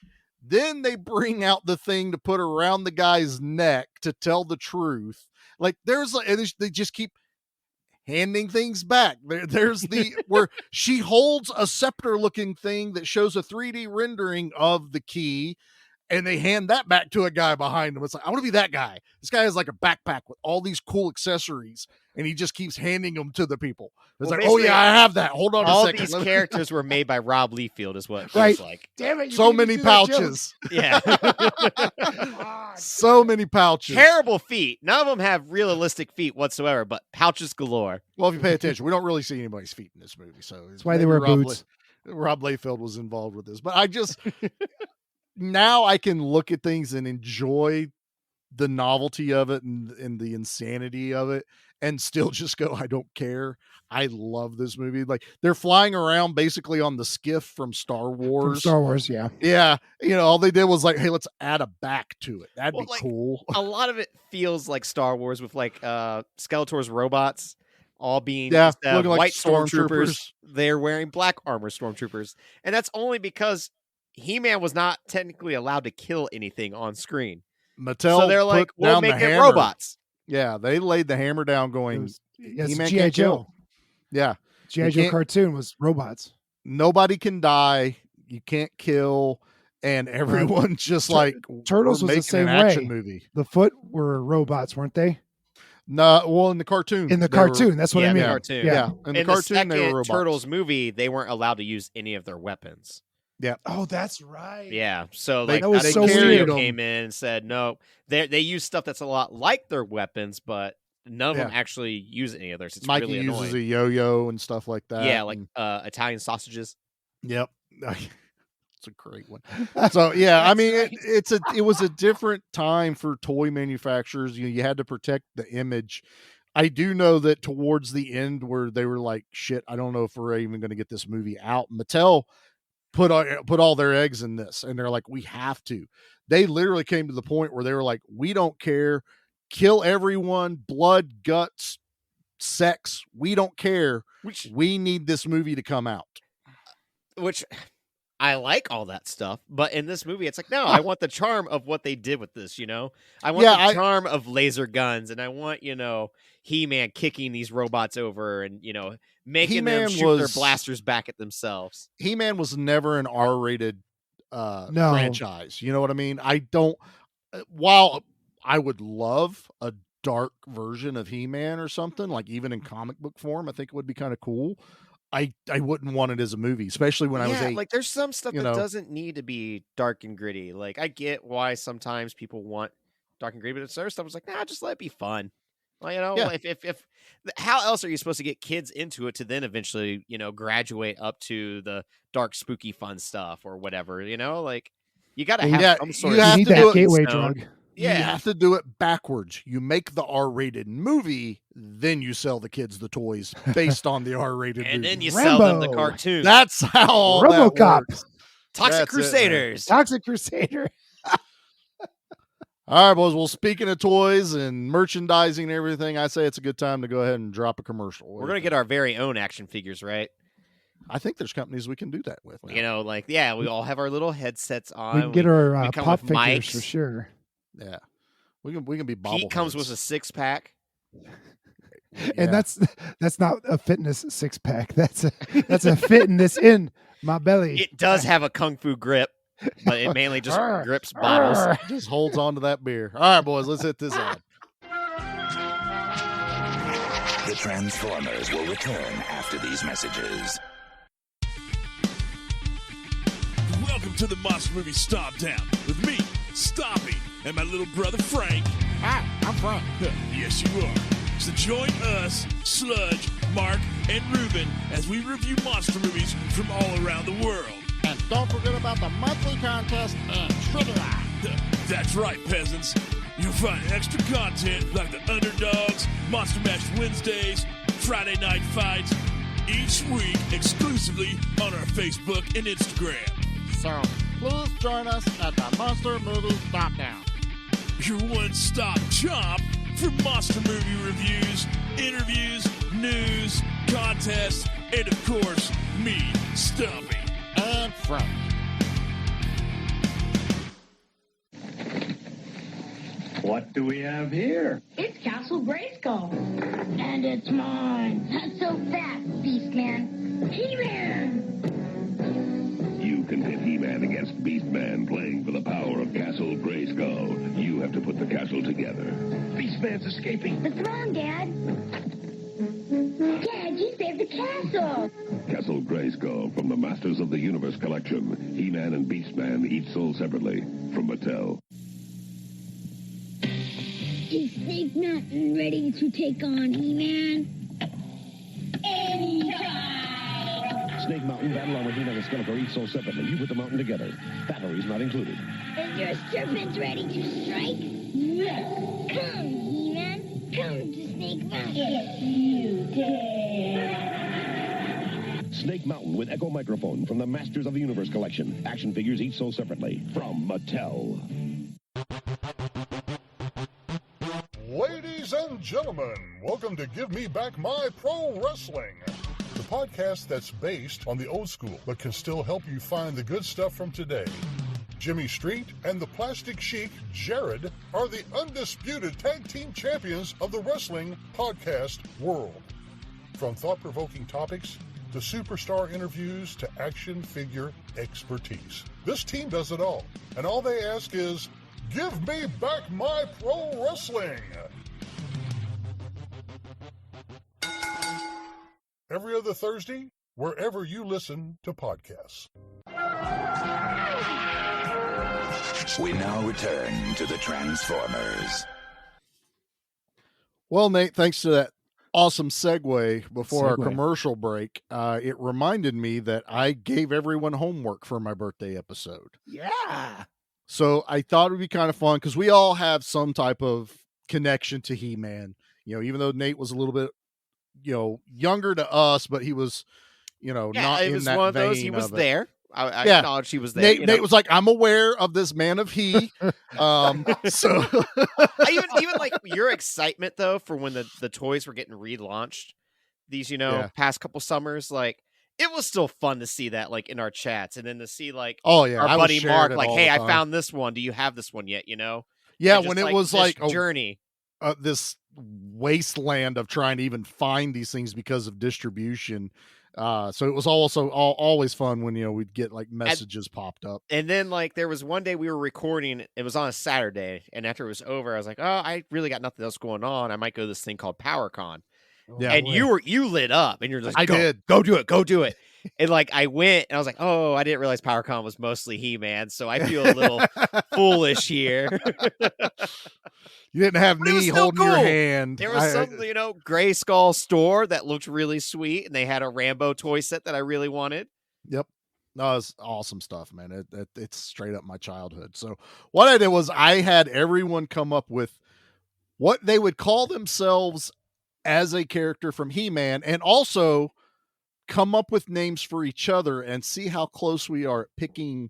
Then they bring out the thing to put around the guy's neck to tell the truth. Like they just keep handing things back. There's the where she holds a scepter looking thing that shows a 3D rendering of the key, and they hand that back to a guy behind him. It's like, I want to be that guy. This guy has like a backpack with all these cool accessories, and he just keeps handing them to the people. It's Well, like, oh yeah, basically, I have that. Hold on a All second. these Let me- characters were made by Rob Liefeld, is what it Right. feels like. Damn it! you so beat me many to that joke. pouches. Yeah. So many pouches. Terrible feet. None of them have realistic feet whatsoever, but pouches galore. Well, if you pay attention, we don't really see anybody's feet in this movie. So That's why they wear boots. Rob Liefeld was involved with this. But I just now I can look at things and enjoy the novelty of it and the insanity of it and still just go, I don't care. I love this movie. Like they're flying around basically on the skiff from Star Wars. From Star Wars, yeah. Yeah. You know, all they did was like, hey, let's add a back to it. That'd Well, be like, cool. A lot of it feels like Star Wars with like Skeletor's robots all being Yeah, instead of looking like white stormtroopers, stormtroopers. they're wearing black armor stormtroopers. And that's only because He-Man was not technically allowed to kill anything on screen. Mattel So they're like, put we'll down the make it hammer. robots. Yeah, they laid the hammer down going, Yes, He-Man G.I. can't Joe. kill. Yeah. G.I. You Joe can't- cartoon was robots. Nobody can die. You can't kill. And everyone's just like, Turtles we're was the making same an action way. movie. The Foot were robots, weren't they? No, well, in the cartoon. In the they were- cartoon, that's what I in mean. the cartoon. Yeah. In the In the cartoon, second they were robots. Turtles movie, they weren't allowed to use any of their weapons. Yeah. Oh, that's right. Yeah, so They- like that was they so carried weird. them. came in and said no. They use stuff that's a lot like their weapons, but none of them Yeah. actually use any of theirs. It's Mikey really uses annoying. a yo-yo and stuff like that. Yeah, like and- Italian sausages. Yep. It's a great one. So yeah, I mean, it was a different time for toy manufacturers. You had to protect the image. I do know that towards the end, where they were like, "Shit, I don't know if we're even going to get this movie out." Mattel put all their eggs in this, and they're like, "We have to." They literally came to the point where they were like, "We don't care, kill everyone, blood, guts, sex. We don't care. Which We need this movie to come out." I like all that stuff, but in this movie, it's like, no, I want the charm of what they did with this, I want the charm of laser guns, and I want, He-Man kicking these robots over and, making them He-Man shoot their was- blasters back at themselves. He-Man was never an R-rated No. franchise. You know what I mean? I don't. While I would love a dark version of He-Man or something, like even in comic book form, I think it would be kind of cool. I wouldn't want it as a movie, especially when I was 8. Like there's some stuff you that know. doesn't need to be dark and gritty. Like I get why sometimes people want dark and gritty, but other stuff was like, nah, just let it be fun. Well, Yeah. if how else are you supposed to get kids into it to then eventually, graduate up to the dark, spooky, fun stuff or whatever, like you got to have Yeah, some sort you of have You need to do that it- gateway stone. drug. You have to do it backwards. You make the R-rated movie, then you sell the kids the toys based on the R-rated And movie. then you sell them the Rambo. cartoon. That's how all that RoboCop. works. Toxic That's it, man. Crusaders. Toxic Crusader. All right, boys. Well, speaking of toys and merchandising and everything, I say it's a good time to go ahead and drop a commercial. What We're do gonna you get think? our very own action figures, right? I think there's companies we can do that with. now. We all have our little headsets on. We can get our we come pop with figures mics. for sure. Yeah, we can be bobbleheads. Pete comes with a 6-pack. And that's not a fitness 6-pack. That's a fitting this in my belly. It does have a kung fu grip, but it mainly just grips bottles. just holds on to that beer. All right, boys, let's hit this ad. The Transformers will return after these messages. Welcome Welcome to the Monster Movie Stomp Down with me, Stompy, and my little brother Frank. Hi, I'm Frank. Yes, you are. So join us, Sludge, Mark, and Ruben as we review monster movies from all around the world. And don't forget about the monthly contest and trivia. That's right, peasants. You'll find extra content like the Underdogs, Monster Mash Wednesdays, Friday Night Fights, each week exclusively on our Facebook and Instagram. So please join us at the Monster Movie Stomp Down. Your one-stop shop for monster movie reviews, interviews, news, contests, and of course, me, Stumpy. And Frank. What do we have here? It's Castle Grayskull. And it's mine. Not so fast, Beastman. He-Man! You can pit He-Man against Beastman playing for the power of Castle Grayskull. You have to put the castle together. Beastman's escaping. What's wrong, Dad? Dad, you saved the castle. Castle Grayskull from the Masters of the Universe collection. He-Man and Beastman each sold separately from Mattel. Is Snake Mountain ready to take on He-Man? Anytime! Snake Mountain, Battle Armor, He-Man, and Skeletor each sold separately. You put the mountain together. Batteries not included. Is your serpent ready to strike? Yes. Come, He-Man. Come to Snake Mountain. If you dare. Snake Mountain with Echo Microphone from the Masters of the Universe collection. Action figures each sold separately from Mattel. Ladies and gentlemen, welcome to Give Me Back My Pro Wrestling, the podcast that's based on the old school but can still help you find the good stuff from today. Jimmy Street and the Plastic Chic, Jared, are the undisputed tag team champions of the wrestling podcast world. From thought-provoking topics to superstar interviews to action figure expertise, this team does it all, and all they ask is, give me back my pro wrestling! Every other Thursday, wherever you listen to podcasts. We now return to the Transformers. Well, Nate, thanks to that awesome segue before our commercial break, it reminded me that I gave everyone homework for my birthday episode. Yeah. So I thought it would be kind of fun because we all have some type of connection to He-Man. You know, even though Nate was a little bit, younger to us, but he was, not in that one of vein those. He was of it. there. I acknowledge he was there. Nate was like, I'm aware of this man of he. So even like your excitement though for when the toys were getting relaunched these, past couple summers, like it was still fun to see that like in our chats, and then to see like our buddy Mark like, hey, I found this one. Do you have this one yet? Yeah, when it was like a journey, this wasteland of trying to even find these things because of distribution. So it was also always fun when we'd get like messages popped up. And then like there was one day we were recording, it was on a Saturday, and after it was over I was like, oh, I really got nothing else going on, I might go to this thing called PowerCon. And you lit up and you're just like, go do it. And like I went and I was like, oh, I didn't realize PowerCon was mostly He-Man, so I feel a little foolish here. You didn't have me holding your hand. There was some, Grayskull store that looked really sweet, and they had a Rambo toy set that I really wanted. Yep. No, it's awesome stuff, man. It's straight up my childhood. So what I did was I had everyone come up with what they would call themselves as a character from He-Man, and also come up with names for each other and see how close we are at picking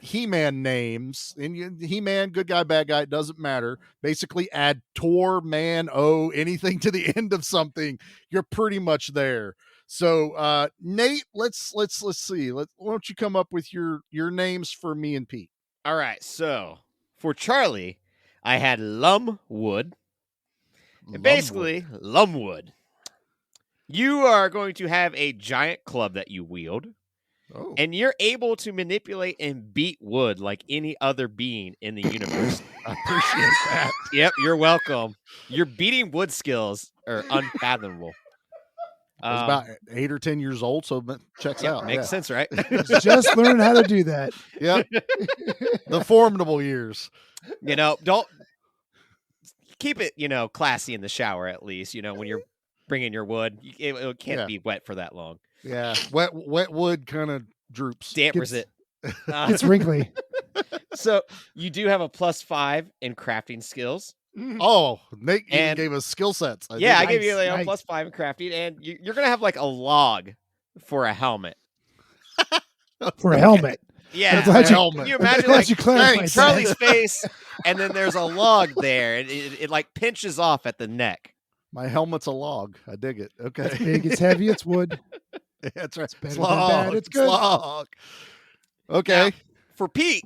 He-Man names. And He-Man, good guy, bad guy, it doesn't matter. Basically add Tor, Man, anything to the end of something, you're pretty much there. So Nate, let's see. Why don't you come up with your names for me and Pete? All right. So for Charlie, I had Lumwood. And basically, Lumwood. You are going to have a giant club that you wield. Oh. And you're able to manipulate and beat wood like any other being in the universe. I appreciate that. Yep, you're welcome. Your beating wood skills are unfathomable. I was about 8 or 10 years old, so it checks out. Makes sense, right? Just learn how to do that. Yep. The formidable years. Don't keep it, classy in the shower at least. When you're bringing your wood, it can't be wet for that long. Yeah, wet wood kind of droops, dampers it. It's wrinkly. So you do have a +5 in crafting skills. Oh, Nate even gave us skill sets. I gave you a +5 in crafting, and you're gonna have like a log for a helmet. For a helmet. Yeah, helmet. Can you imagine like Charlie's face, and then there's a log there, and it like pinches off at the neck. My helmet's a log. I dig it. Okay. It's big, it's heavy, it's wood. That's right. It's better than bad. It's good. Slog. Okay. Now, for Pete,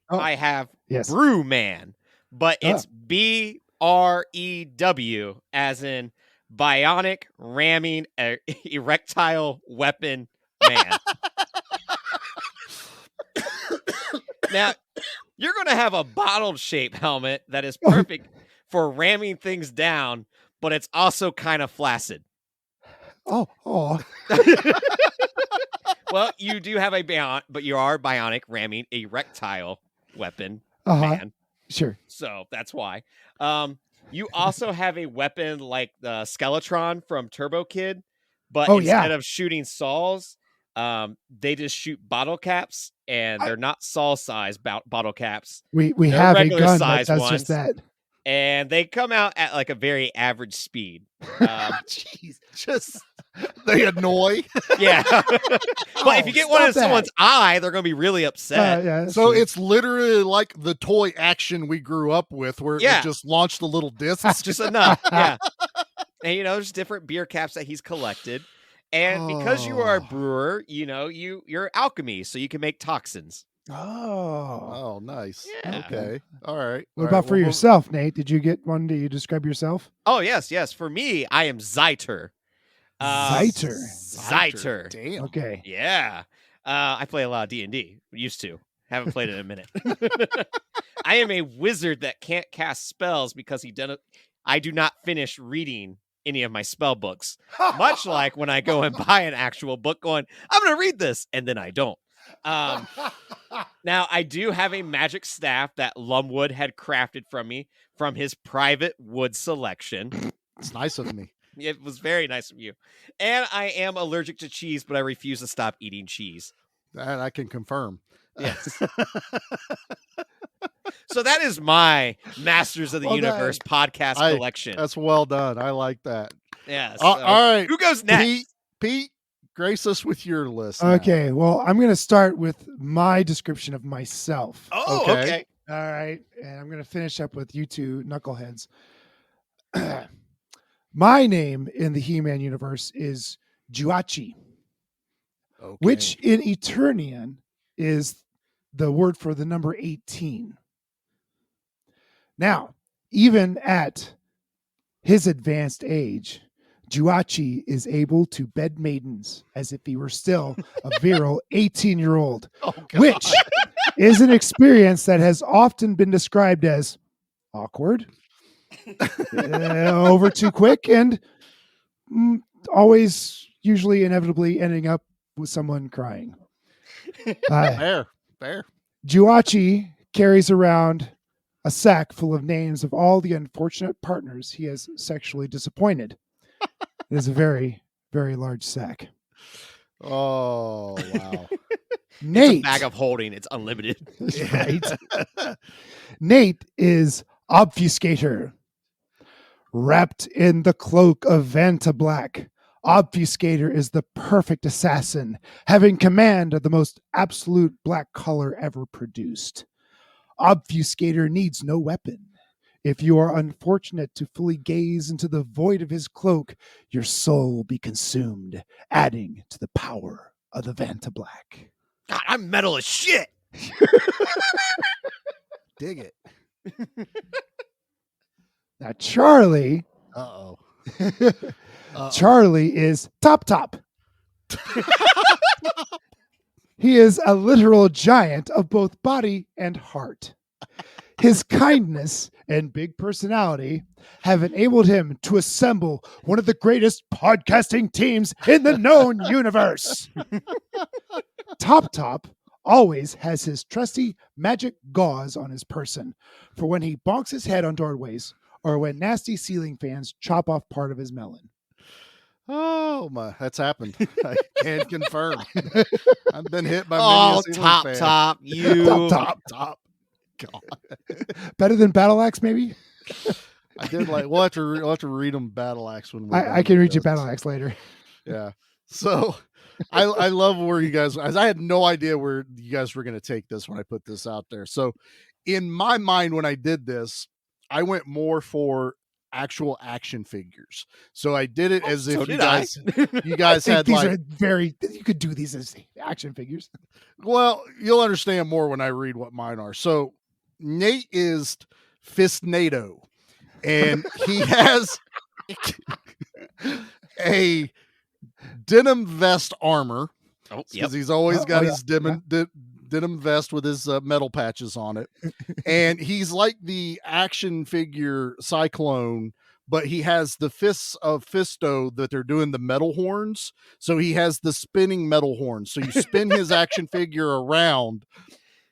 I have Yes. Brewman, but it's BREW, as in bionic ramming erectile weapon man. Now, you're going to have a bottle-shaped helmet that is perfect for ramming things down, but it's also kind of flaccid. Oh. Well, you do have but you are bionic ramming erectile weapon man. Sure. So that's why. You also have a weapon like the Skeletron from Turbo Kid, but instead of shooting saws, they just shoot bottle caps, and they're not saw size bottle caps. We They're have a regular gun size that's ones, just that. and they come out at like a very average speed. Jeez, just they annoy. Yeah, but if you get one in someone's eye, they're going to be really upset. Yeah, so it's literally like the toy action we grew up with, where it just launched the little discs. Just enough. Yeah, and there's different beer caps that he's collected. And because you are a brewer, you're alchemy, so you can make toxins. Oh, nice. Yeah. Okay. All right. What about for yourself, Nate? Did you get one? Do you describe yourself? Oh, yes. For me, I am Zyter. Zyter. Damn. Okay. Yeah. I play a lot of D&D. Used to. Haven't played it in a minute. I am a wizard that can't cast spells because I do not finish reading any of my spell books, much like when I go and buy an actual book going, I'm going to read this, and then I don't. Now, I do have a magic staff that Lumwood had crafted from me from his private wood selection. It's nice of me. It was very nice of you. And I am allergic to cheese, but I refuse to stop eating cheese. That I can confirm. Yes. So that is my Masters of the Universe podcast collection. That's well done. I like that. Yes. All right. Who goes next? Pete, grace us with your list. Okay. Well, I'm going to start with my description of myself. Oh, okay. All right. And I'm going to finish up with you two knuckleheads. My name in the He-Man universe is Juachi, which in Eternian is the word for the number 18. Now, even at his advanced age, Juachi is able to bed maidens as if he were still a virile 18-year-old, which is an experience that has often been described as awkward, over too quick, and always usually inevitably ending up with someone crying. Fair. Juachi carries around a sack full of names of all the unfortunate partners he has sexually disappointed. It is a very, very large sack. Oh, wow. Nate. It's a bag of holding. It's unlimited. Right. Nate is Obfuscator. Wrapped in the cloak of Vanta Black, Obfuscator is the perfect assassin, having command of the most absolute black color ever produced. Obfuscator needs no weapon. If you are unfortunate to fully gaze into the void of his cloak, your soul will be consumed, adding to the power of the Vanta Black. God, I'm metal as shit. Dig it. Now, Charlie. Uh-oh. Charlie is Top. He is a literal giant of both body and heart. His kindness and big personality have enabled him to assemble one of the greatest podcasting teams in the known universe. Top always has his trusty magic gauze on his person for when he bonks his head on doorways or when nasty ceiling fans chop off part of his melon. Oh my, that's happened. I can confirm. I've been hit by Oh, many a ceiling fan. top, you. top. God. Better than Battle Axe, maybe? I did like we'll have to read them Battle Axe when I can read you Battle Axe later. Yeah. So I love where you guys, as I had no idea where you guys were going to take this when I put this out there. So in my mind, when I did this, I went more for actual action figures. So I did it as if you guys had these like are very, you could do these as action figures. Well, you'll understand more when I read what mine are. So Nate is Fistnado, and he has a denim vest armor. Oh, because he's always got his denim vest with his metal patches on it. And he's like the action figure Cyclone, but he has the fists of Fisto that they're doing the metal horns. So he has the spinning metal horns. So you spin his action figure around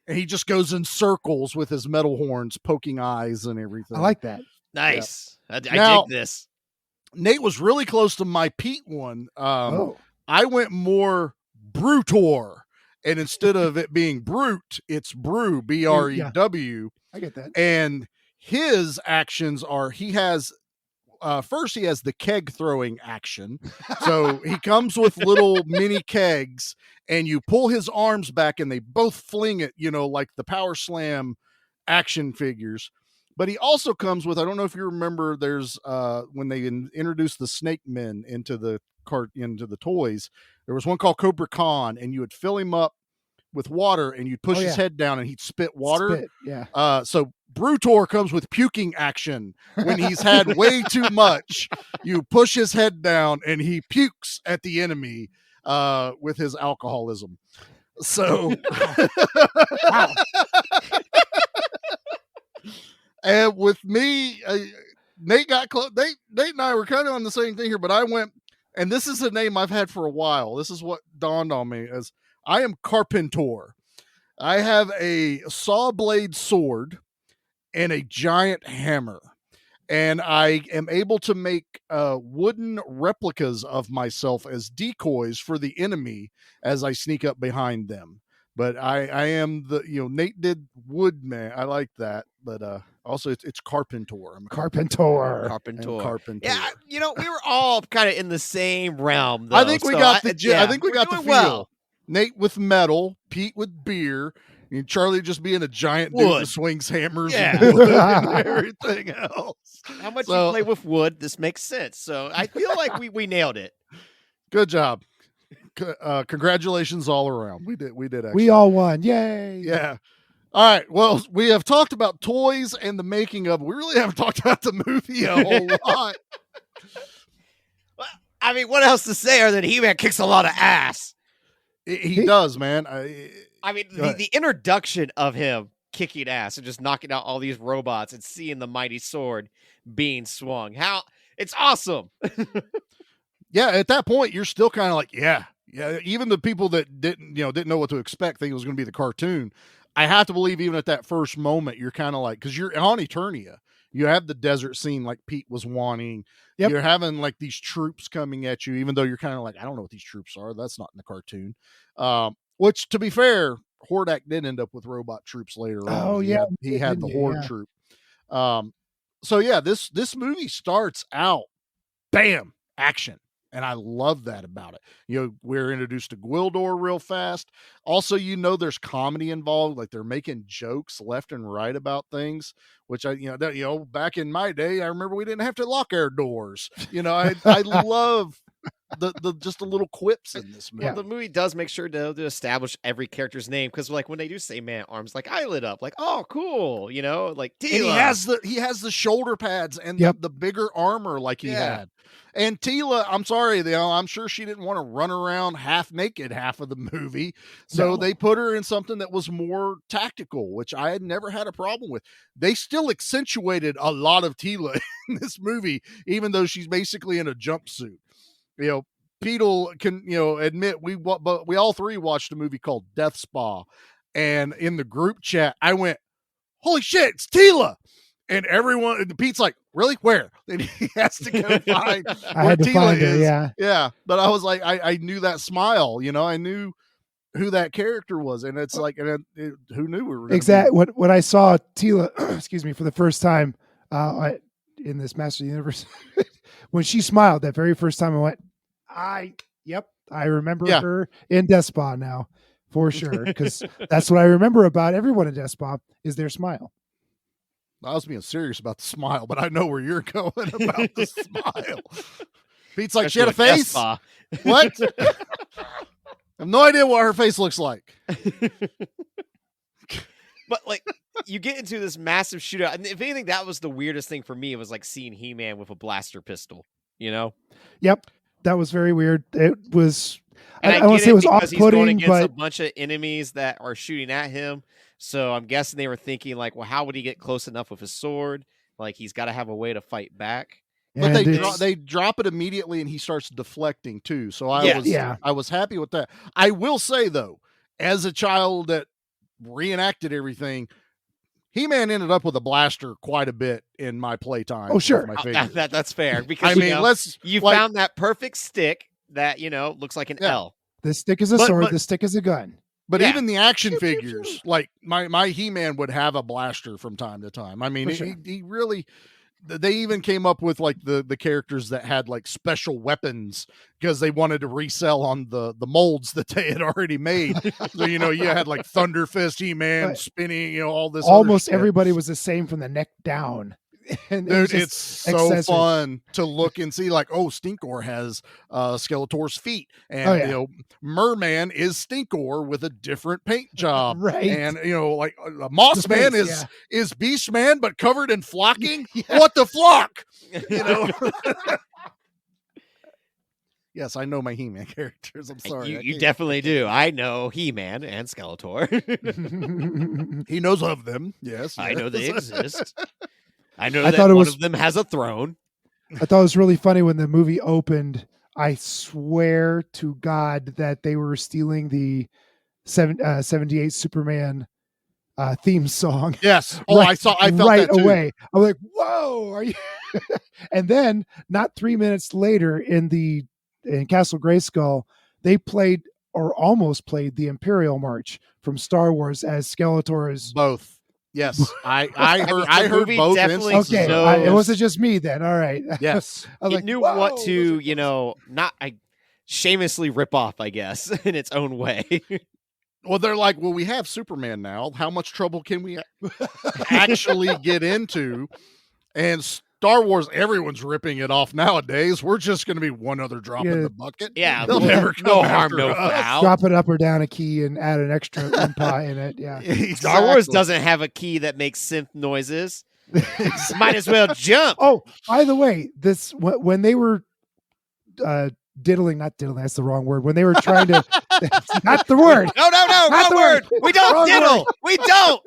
and he just goes in circles with his metal horns, poking eyes and everything. I like that. Nice. Yeah. I Now, dig this. Nate was really close to my Pete one. I went more Brutor. And instead of it being Brute, it's Brew, B-R-E-W. I get that. And his actions are, he has, first he has the keg throwing action. So he comes with little mini kegs and you pull his arms back and they both fling it, like the Power Slam action figures. But he also comes with, I don't know if you remember, there's when they introduced the Snake Men into the toys, there was one called Cobra Khan, and you would fill him up with water and you'd push his head down and he'd spit water. So Brutor comes with puking action. When he's had way too much, you push his head down and he pukes at the enemy with his alcoholism. So and with me, Nate got close. Nate and I were kind of on the same thing here, but I went, and this is a name I've had for a while. This is what dawned on me as I am Carpentor. I have a saw blade sword and a giant hammer, and I am able to make wooden replicas of myself as decoys for the enemy as I sneak up behind them. But I am the, Nate did wood man. I like that. But also it's Carpentor. I'm Carpentor. Yeah, we were all kind of in the same realm, though. I think we got the feel. Well. Nate with metal, Pete with beer, and Charlie just being a giant dude who swings hammers and wood and everything else. How much you play with wood, this makes sense. So I feel like we nailed it. Good job. Congratulations all around. We did actually. We all won. Yay. Yeah. All right. Well, we have talked about toys and the making of. We really haven't talked about the movie a whole lot. I mean, what else to say other than He-Man kicks a lot of ass? He does, man. I mean, the introduction of him kicking ass and just knocking out all these robots and seeing the mighty sword being swung. It's awesome. Yeah, at that point, you're still kind of like, yeah. Even the people that didn't know what to expect, think it was going to be the cartoon. I have to believe even at that first moment, you're kind of like, because you're on Eternia. You have the desert scene like Pete was wanting. Yep. You're having like these troops coming at you, even though you're kind of like, I don't know what these troops are. That's not in the cartoon. Which, to be fair, Hordak did end up with robot troops later on. Oh, yeah. He had the Horde troop. So, yeah, this movie starts out, bam, action. And I love that about it. We're introduced to Gwildor real fast. Also, there's comedy involved. Like they're making jokes left and right about things, which back in my day, I remember we didn't have to lock our doors. I love the just the little quips in this movie. Well, the movie does make sure to establish every character's name because, like, when they do say man at arms, like I lit up, like, oh, cool, you know, like And he has the shoulder pads and the bigger armor like he had. And Tila, I'm sorry, I'm sure she didn't want to run around half naked half of the movie. So they put her in something that was more tactical, which I had never had a problem with. They still accentuated a lot of Tila in this movie, even though she's basically in a jumpsuit. You know, Petel can, admit we all three watched a movie called Death Spa. And in the group chat, I went, holy shit, it's Tila. And Pete's like, really? Where? And he has to go find where Tila is. Yeah. But I was like, I knew that smile, I knew who that character was. And it's like, who knew we were going exactly. When I saw Tila, excuse me, for the first time in this Master of the Universe, when she smiled that very first time, I went, I remember her in Death Spa now for sure. Because that's what I remember about everyone in Death Spa is their smile. I was being serious about the smile, but I know where you're going about the smile. Pete's like, she had a face? What? I have no idea what her face looks like. But, like, you get into this massive shootout. And if anything, that was the weirdest thing for me. It was like seeing He-Man with a blaster pistol, Yep. That was very weird. It was, and I won't say it was off-putting, he's going against but a bunch of enemies that are shooting at him. So I'm guessing they were thinking, like, well, how would he get close enough with his sword? Like, he's got to have a way to fight back. But they drop it immediately, and he starts deflecting too. So I was happy with that. I will say though, as a child that reenacted everything, He-Man ended up with a blaster quite a bit in my playtime. Oh, sure, that's fair because you found that perfect stick that looks like an L. The stick is a sword. The stick is a gun. But even the action figures, like my He-Man would have a blaster from time to time. I mean, he really. They even came up with like the characters that had like special weapons because they wanted to resell on the molds that they had already made. So you had like Thunder Fist, He-Man, spinning, all this. Almost everybody was the same from the neck down. And dude, it's so fun to look and see, like, oh, Stinkor has Skeletor's feet, and Merman is Stinkor with a different paint job, right? And like Moss Man is Beastman but covered in flocking. What the flock? Yes, I know my He-Man characters. I'm sorry, you definitely do. I know He-Man and Skeletor. He knows of them. Yes, I know they exist. I know that one of them has a throne. I thought it was really funny when the movie opened. I swear to God that they were stealing the 78 Superman theme song. Yes. Oh, I felt right that too. Away. I'm like, whoa, are you? And then not 3 minutes later in Castle Grayskull, they played or almost played the Imperial March from Star Wars as Skeletor's both. Yes, I heard both. Okay, it wasn't just me then. All right. Yes, it knew what to not shamelessly rip off, I guess, in its own way. Well, they're like, well, we have Superman now. How much trouble can we actually get into? And Star Wars, everyone's ripping it off nowadays. We're just going to be one other drop in the bucket. Yeah, they'll never come no harm, no foul. Drop it up or down a key and add an extra impa in it. Yeah, exactly. Star Wars doesn't have a key that makes synth noises. Might as well jump. Oh, by the way, this when they were not diddling, that's the wrong word. When they were trying to, not the word. No, wrong word. We don't diddle. We don't.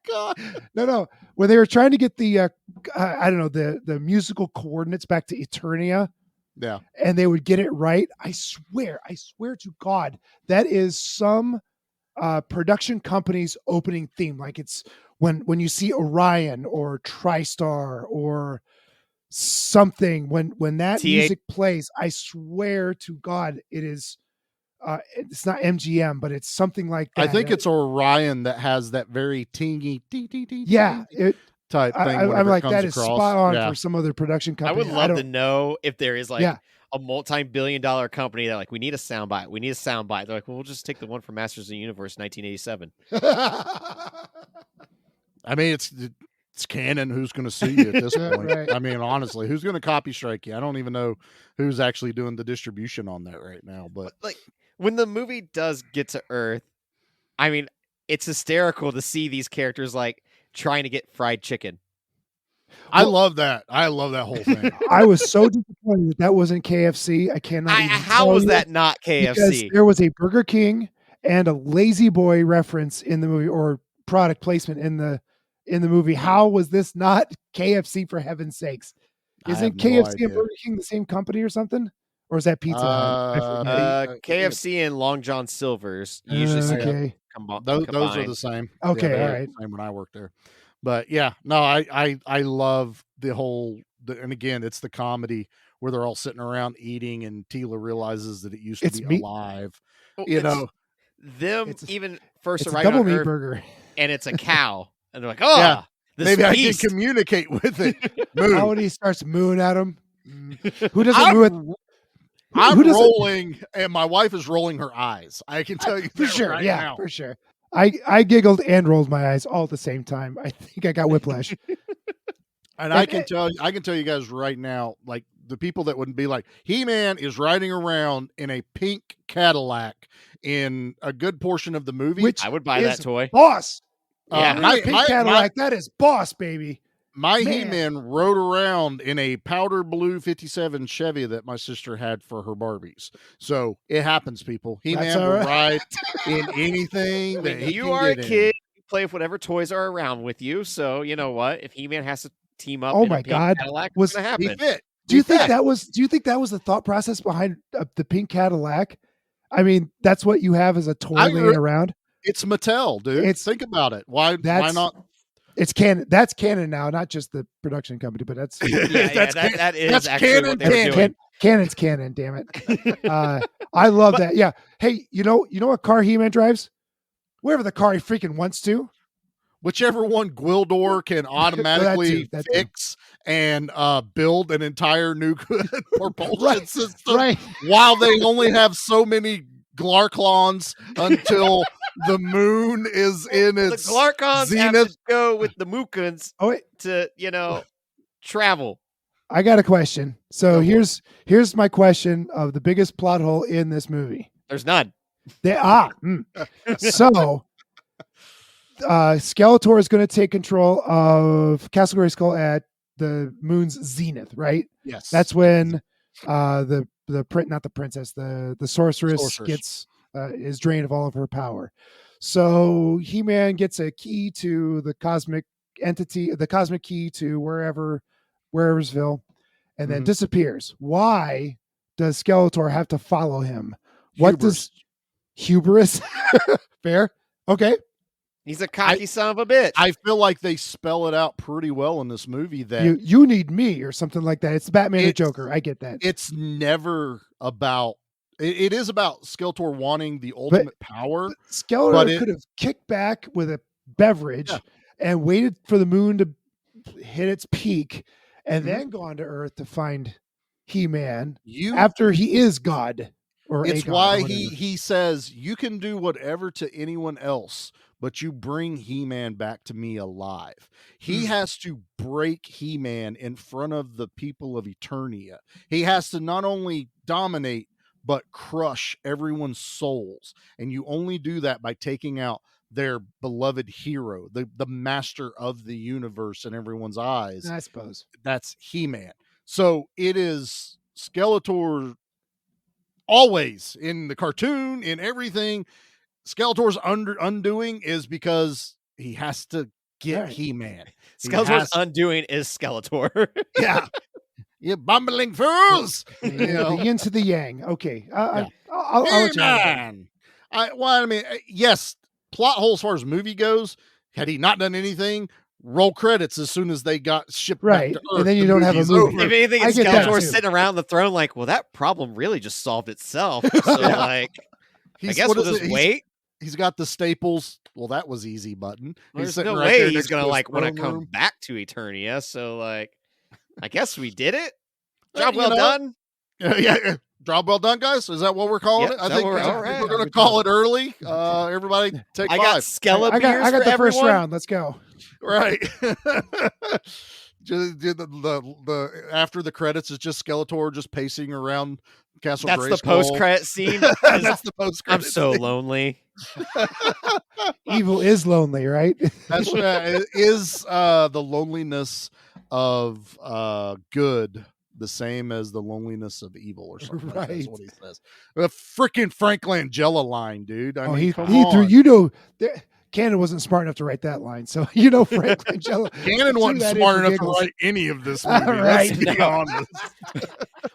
God. No. When they were trying to get the, the musical coordinates back to Eternia. Yeah. And they would get it right. I swear to God, that is some production company's opening theme. Like it's when you see Orion or TriStar or something, when that music plays, I swear to God, it is, it's not MGM, but it's something like that. I think it's Orion that has that very tingy type thing. I'm like, that is across. spot on for some other production company. I would love to know if there is like a multi-billion-dollar company that like, we need a soundbite. We need a soundbite. They're like, well, we'll just take the one from Masters of the Universe, 1987. I mean, it's it's canon. Who's going to sue you at this point? Right. I mean, honestly, who's going to copy strike you? I don't even know who's actually doing the distribution on that right now. But like when the movie does get to Earth, I mean, it's hysterical to see these characters like trying to get fried chicken. I love that. I love that whole thing. I was so disappointed that wasn't KFC. I cannot. Even How tell was you, that not because KFC? there was a Burger King and a Lazy Boy reference in the movie, or product placement in the movie. How was this not KFC, for heaven's sakes? Isn't KFC and Burger King the same company or something? Or is that Pizza Hut? I forget. KFC and Long John Silver's usually okay. Those are the same. Okay, yeah, all right. Same when I worked there. But yeah, no, I love the whole. And again, it's the comedy where they're all sitting around eating, and Tila realizes that it used to be alive. You know, them even first it's a arriving double on meat Earth, burger, and it's a cow, and they're like, "Oh, yeah, this maybe beast. I can communicate with it." How when he starts mooing at him? Who doesn't moo at? I'm rolling, and my wife is rolling her eyes. I can tell you for that sure. right Yeah, now. for sure. I giggled and rolled my eyes all at the same time. I think I got whiplash. And I can tell you guys right now, like the people that wouldn't be like, He-Man is riding around in a pink Cadillac in a good portion of the movie. Which I would buy that toy. Boss. Yeah, my pink Cadillac. That is boss, baby. My He-Man rode around in a powder blue 57 Chevy that my sister had for her Barbies. So it happens, people. He-Man will ride in anything that he you can are a get in. kid. You play with whatever toys are around with you. So you know what? If He-Man has to team up, Oh in my a pink God, Cadillac, was gonna happen? Do you think that was? Do you think that was the thought process behind the pink Cadillac? I mean, that's what you have as a toy laying around. It's Mattel, dude. Think about it. Why not? It's canon. That's canon now, not just the production company, but that's that is actually canon. what they're doing. Canon's canon. Damn it! I love that. Yeah. Hey, you know what car He-Man drives? Wherever the car he freaking wants to. Whichever one Gwildor can automatically fix and build an entire new propulsion system, while they only have so many Glarklons until the moon is in its the Glarkons zenith. have to go with the Mukans to travel. I got a question. So here's my question of the biggest plot hole in this movie. There's none. So Skeletor is going to take control of Castle Grayskull at the moon's zenith, right? Yes. That's when the sorceress gets is drained of all of her power. So He-Man gets a key to the cosmic entity, the cosmic key to whereversville, and then disappears. Why does Skeletor have to follow him? What does hubris? Fair. Okay. He's a cocky son of a bitch. I feel like they spell it out pretty well in this movie that you need me or something like that. It's Batman and Joker. I get that. It's never about. It is about Skeletor wanting the ultimate power. Skeletor could have kicked back with a beverage and waited for the moon to hit its peak, and then gone to Earth to find He-Man after he is God. Or it's god, why he says you can do whatever to anyone else, but you bring He-Man back to me alive. He has to break He-Man in front of the people of Eternia. He has to not only dominate, but crush everyone's souls. And you only do that by taking out their beloved hero, the master of the universe in everyone's eyes. I suppose. That's He-Man. So it is Skeletor always in the cartoon, in everything. Skeletor's undoing is because he has to get He-Man. Skeletor's undoing is Skeletor. Yeah. You bumbling fools. The yin to the yang. Okay. I'll let you have it. Yes, plot hole as far as movie goes. Had he not done anything, roll credits as soon as they got shipped back to Earth. And then you don't have a movie. If anything, Skeletor's sitting around the throne like, well, that problem really just solved itself. So I guess we'll just wait. He's got the staples. Well, that was easy button. There's no way he's going to want to come back to Eternia. So I guess we did it. Job well done. Yeah. Job well done, guys. Is that what we're calling Yep, it? I that think what we're- we're, all right. going to call it early. Everybody take I 5. got Skella I beers got for the first everyone. round. Let's go. Right. Just the after the credits is just Skeletor just pacing around Castle That's the Grayskull. post-credit scene. That's the post-credit I'm so scene. lonely. Evil is lonely, right? That's is the loneliness of good the same as the loneliness of evil or something. Like that's Right. what he says. The freaking Frank Langella line, dude. I mean, he come threw. on. You know, Cannon wasn't smart enough to write that line, so you know Frank Langella. Cannon threw wasn't that in smart for enough giggles. to write any of this movie. Right. Let's be honest.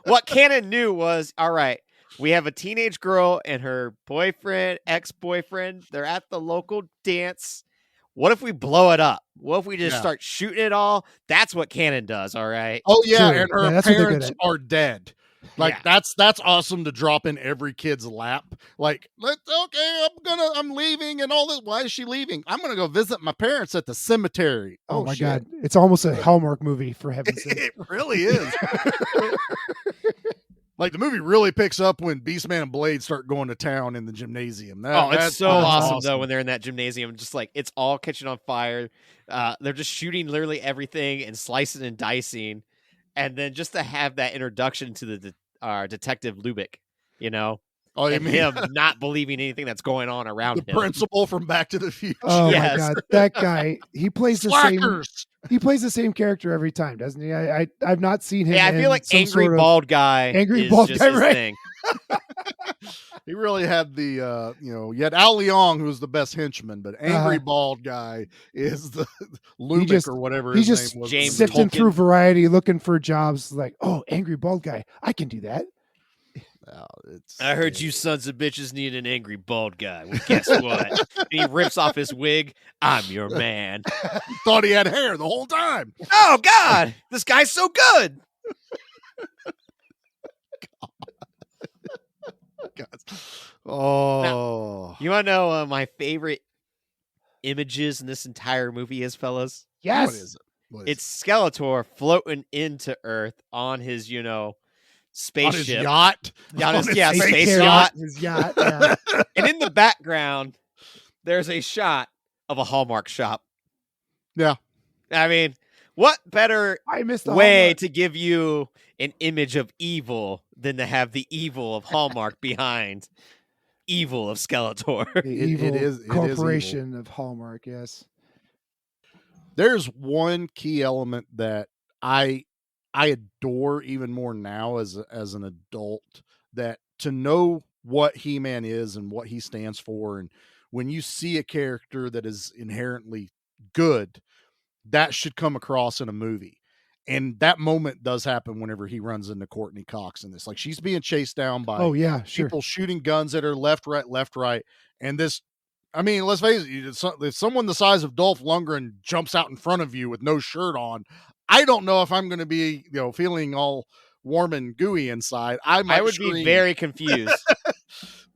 What Cannon knew was, all right, we have a teenage girl and her boyfriend, ex-boyfriend. They're at the local dance. What if we blow it up? What if we just start shooting it all? That's what Cannon does, all right? Oh yeah, True. and her Yeah, that's what they're good parents at. are dead. Like that's awesome to drop in every kid's lap. Like, I'm leaving and all this. Why is she leaving? I'm gonna go visit my parents at the cemetery. Oh, my shit. God. It's almost a Hallmark movie, for heaven's sake. It really is. Like the movie really picks up when Beastman and Blade start going to town in the gymnasium. It's so awesome though when they're in that gymnasium, just like it's all catching on fire. They're just shooting literally everything and slicing and dicing, and then just to have that introduction to the Detective Lubick, you know, Oh, you and mean him not believing anything that's going on around the him. principal from Back to the Future? Oh Yes. my God, that guy! He plays the same. Slackers. He plays the same character every time, doesn't he? I've not seen him. Yeah, I in feel like some angry sort of- bald guy. Angry is bald just guy, his right? thing. He really had the you had Al Leong, who's the best henchman, but angry bald guy is the Lubick just- or whatever He's his just name was. James sifting Tolkien. through variety, looking for jobs. Like, oh, angry bald guy, I can do that. I heard you sons of bitches need an angry bald guy. Well, guess what? And he rips off his wig. I'm your man. Thought he had hair the whole time. Oh God, this guy's so good. Oh, You want to know my favorite images in this entire movie is, fellas? Yes. What is it? What is It's Skeletor floating into Earth on his, it? On spaceship. his yacht. Yeah, on his, On yeah, his space carrier. yacht. His yacht. Yeah. And in the background, there's a shot of a Hallmark shop. Yeah. I mean, what better I missed the way Hallmark. to give you an image of evil than to have the evil of Hallmark behind evil of Skeletor? The It evil is evil. corporation of Hallmark. Yes. There's one key element that I adore even more now as an adult, that to know what He-Man is and what he stands for, and when you see a character that is inherently good, that should come across in a movie. And that moment does happen whenever he runs into Courtney Cox in this. Like, she's being chased down by Oh yeah, sure. people shooting guns at her left, right. And this, I mean, let's face it, if someone the size of Dolph Lundgren jumps out in front of you with no shirt on, I don't know if I'm going to be, feeling all warm and gooey inside. I would be very confused.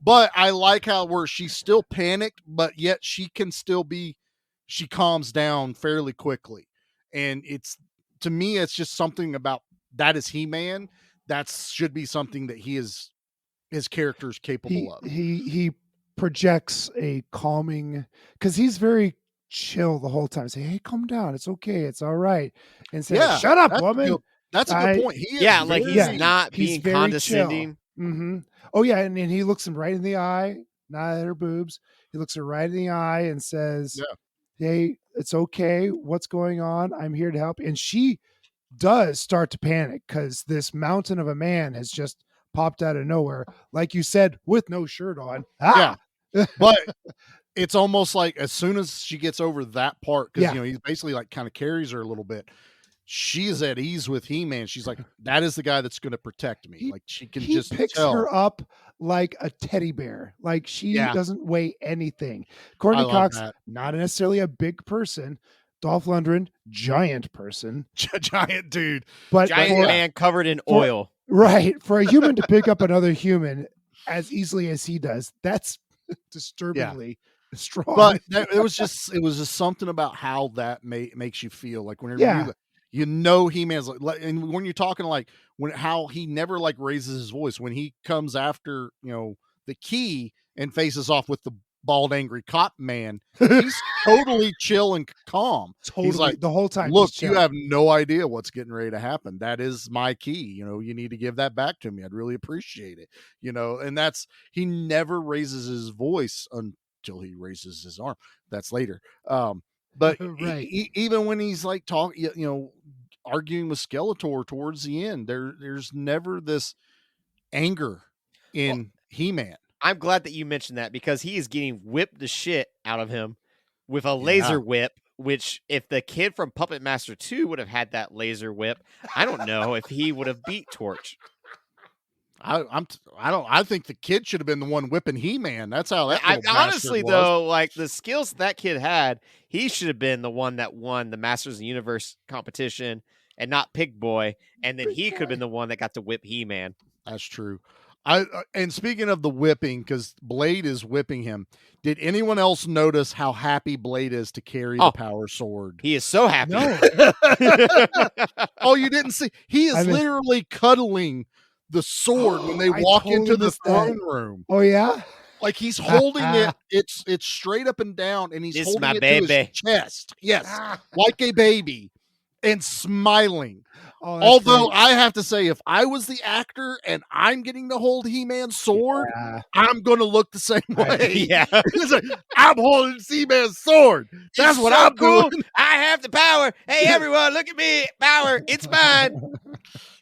But I like how where she's still panicked, but yet she calms down fairly quickly. And to me, it's just something about that is He-Man. That should be something that his character is capable of. He projects a calming, because he's very chill the whole time. Say, hey, calm down. It's okay. It's all right. And say, shut up, woman. That's a good point. He is like he's not being very condescending. Mm-hmm. Oh yeah, and he looks him right in the eye, not at her boobs. He looks her right in the eye and says, hey, it's okay. What's going on? I'm here to help. And she does start to panic because this mountain of a man has just popped out of nowhere, like you said, with no shirt on. Yeah. But it's almost like as soon as she gets over that part, because he's basically like kind of carries her a little bit, she's at ease with He-Man. She's like, that is the guy that's going to protect me. Like, she can just picks tell. her up like a teddy bear. Like, she doesn't weigh anything. Courtney love Cox, that. not necessarily a big person. Dolph Lundgren, giant person. Giant dude. But Giant man covered in oil. Right. For a human to pick up another human as easily as he does, that's disturbingly strong. But it was just something about how that makes you feel. Like whenever You know, He-Man's and when you're talking like how he never like raises his voice when he comes after, the key and faces off with the bald, angry cop man, he's totally chill and calm. He's Totally, like, the whole time. look, just you chill. have no idea what's getting ready to happen. That is my key. You need to give that back to me. I'd really appreciate it. And he never raises his voice until he raises his arm. That's later. But Right. even when he's like talking, arguing with Skeletor towards the end, there's never this anger in He-Man. I'm glad that you mentioned that because he is getting whipped the shit out of him with a Yeah. laser whip, which if the kid from Puppet Master 2 would have had that laser whip, I don't know if he would have beat Torch. I think the kid should have been the one whipping He-Man. That's how that little honestly bastard was. though, like the skills that kid had, he should have been the one that won the Masters of the Universe competition and not Pig Boy, and then he could have been the one that got to whip He-Man. That's true. And speaking of the whipping, because Blade is whipping him, did anyone else notice how happy Blade is to carry the power sword? He is so happy. No. Oh, you didn't see? He is literally cuddling the sword when they walk into the throne room. Oh yeah, like he's holding it. It's straight up and down, and he's This holding my it baby. to his chest. Yes, like a baby, and smiling. Oh, that's Although great. I have to say, if I was the actor and I'm getting to hold He-Man's sword, I'm going to look the same way. Yeah. He's like, I'm holding He-Man's sword. That's It's what so I'm cool. doing. I have the power. Hey, everyone, look at me. Power. It's mine.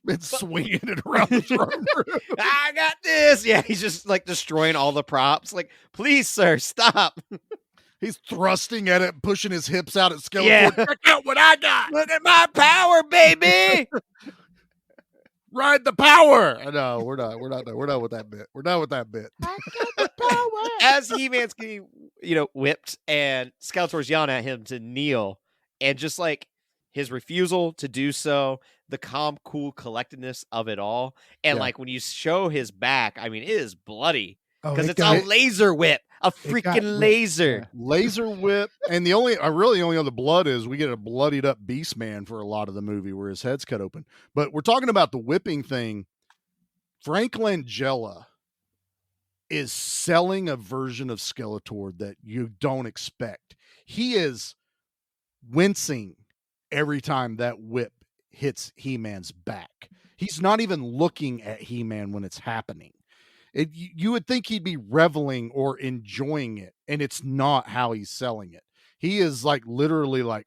Been swinging it around the throne room. I got this. Yeah, he's just like destroying all the props. Like, please, sir, stop. He's thrusting at it, pushing his hips out at Skeletor. Yeah. Check out what I got. Look at my power, baby. Ride the power. No, we're not. We're not with that bit. We're done with that bit. As He-Man's getting, whipped and Skeletor's yelling at him to kneel, and just like his refusal to do so, the calm, cool collectedness of it all. And like when you show his back, I mean, it is bloody because it's a laser whip, a freaking laser. Laser whip. And the only other blood is we get a bloodied up Beast Man for a lot of the movie where his head's cut open. But we're talking about the whipping thing. Frank Langella is selling a version of Skeletor that you don't expect. He is wincing every time that whip hits He-Man's back. He's not even looking at He-Man when it's happening. You would think he'd be reveling or enjoying it, and it's not how he's selling it. He is like literally like,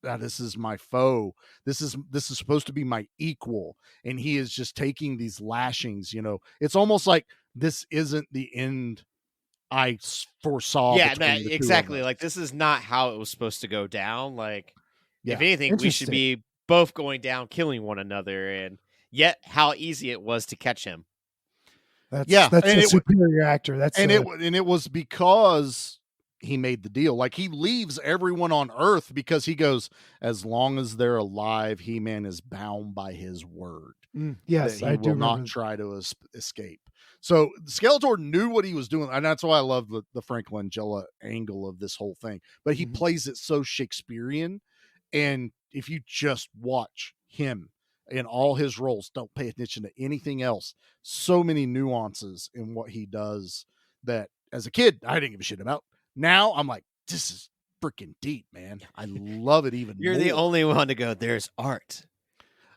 this is my foe. This is supposed to be my equal, and he is just taking these lashings. It's almost like this isn't the end I foresaw. Yeah, exactly. Like this is not how it was supposed to go down. Like, if anything, we should be both going down, killing one another, and yet how easy it was to catch him. That's a superior actor. It was because he made the deal. Like he leaves everyone on Earth because he goes, as long as they're alive, He-Man is bound by his word. Yes, I do. Will not try to escape. So Skeletor knew what he was doing, and that's why I love the Frank Langella angle of this whole thing. But he plays it so Shakespearean, and if you just watch him in all his roles, don't pay attention to anything else. So many nuances in what he does that as a kid, I didn't give a shit about. Now I'm like, this is freaking deep, man. I love it even You're more. the only one to go, there's art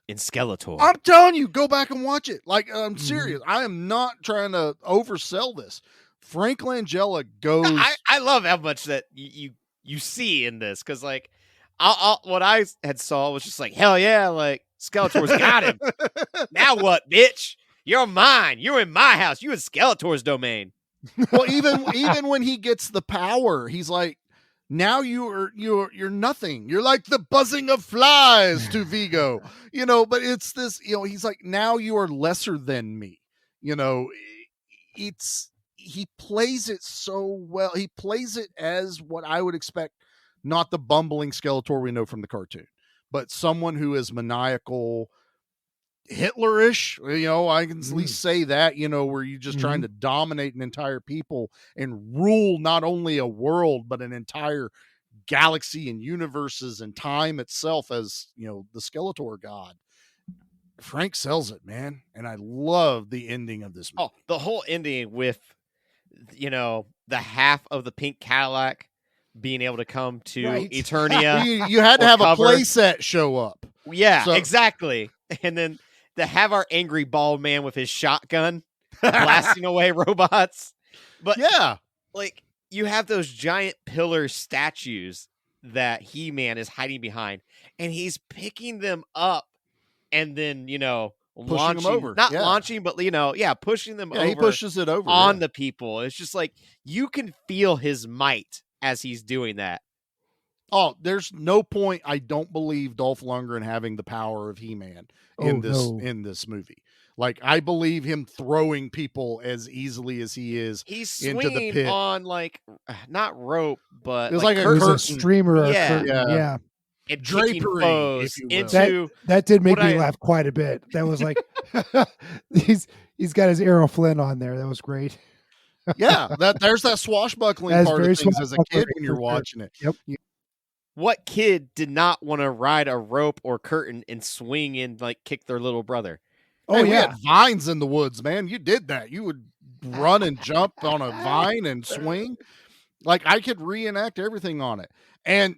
in Skeletor. I'm telling you, go back and watch it. Like, I'm serious. I am not trying to oversell this. Frank Langella goes. I love how much that you see in this, because like what I had saw was just like, hell yeah, like Skeletor's got him. Now what, bitch? You're mine. You're in my house. You in Skeletor's domain. Well, even when he gets the power, he's like, now you're nothing. You're like the buzzing of flies to Vigo, but it's this, he's like, now you are lesser than me. He plays it so well. He plays it as what I would expect, not the bumbling Skeletor we know from the cartoon, but someone who is maniacal, Hitlerish, I can at least say that, where you're just trying to dominate an entire people and rule not only a world, but an entire galaxy and universes and time itself as, the Skeletor god. Frank sells it, man. And I love the ending of this movie. Oh, the whole ending with, the half of the pink Cadillac being able to come to Right. Eternia. You had to have cover. a play set show up. Yeah, So- exactly. And then to have our angry bald man with his shotgun blasting away robots. But yeah, like you have those giant pillar statues that He-Man is hiding behind, and he's picking them up and then, launching them over. Not Yeah. launching, but pushing them over. He pushes it over on the people. It's just like you can feel his might as he's doing that. Oh, there's no point. I don't believe Dolph Lundgren having the power of He-Man in this movie. Like, I believe him throwing people as easily as he is He's into the swinging pit. on not rope, but It was like a There's curtain. a streamer. Or Yeah. a curtain. Yeah. And Drapery, kicking foes if you will. into That did make what me I- laugh quite a bit. That was like, he's got his Errol Flynn on there. That was great. Yeah, there's that swashbuckling That's part very of things as a kid swashbuckling when you're for sure. watching it. Yep. What kid did not want to ride a rope or curtain and swing and kick their little brother? Oh, Hey, we yeah. had vines in the woods, man. You did that. You would run and jump on a vine and swing. Like, I could reenact everything on it. And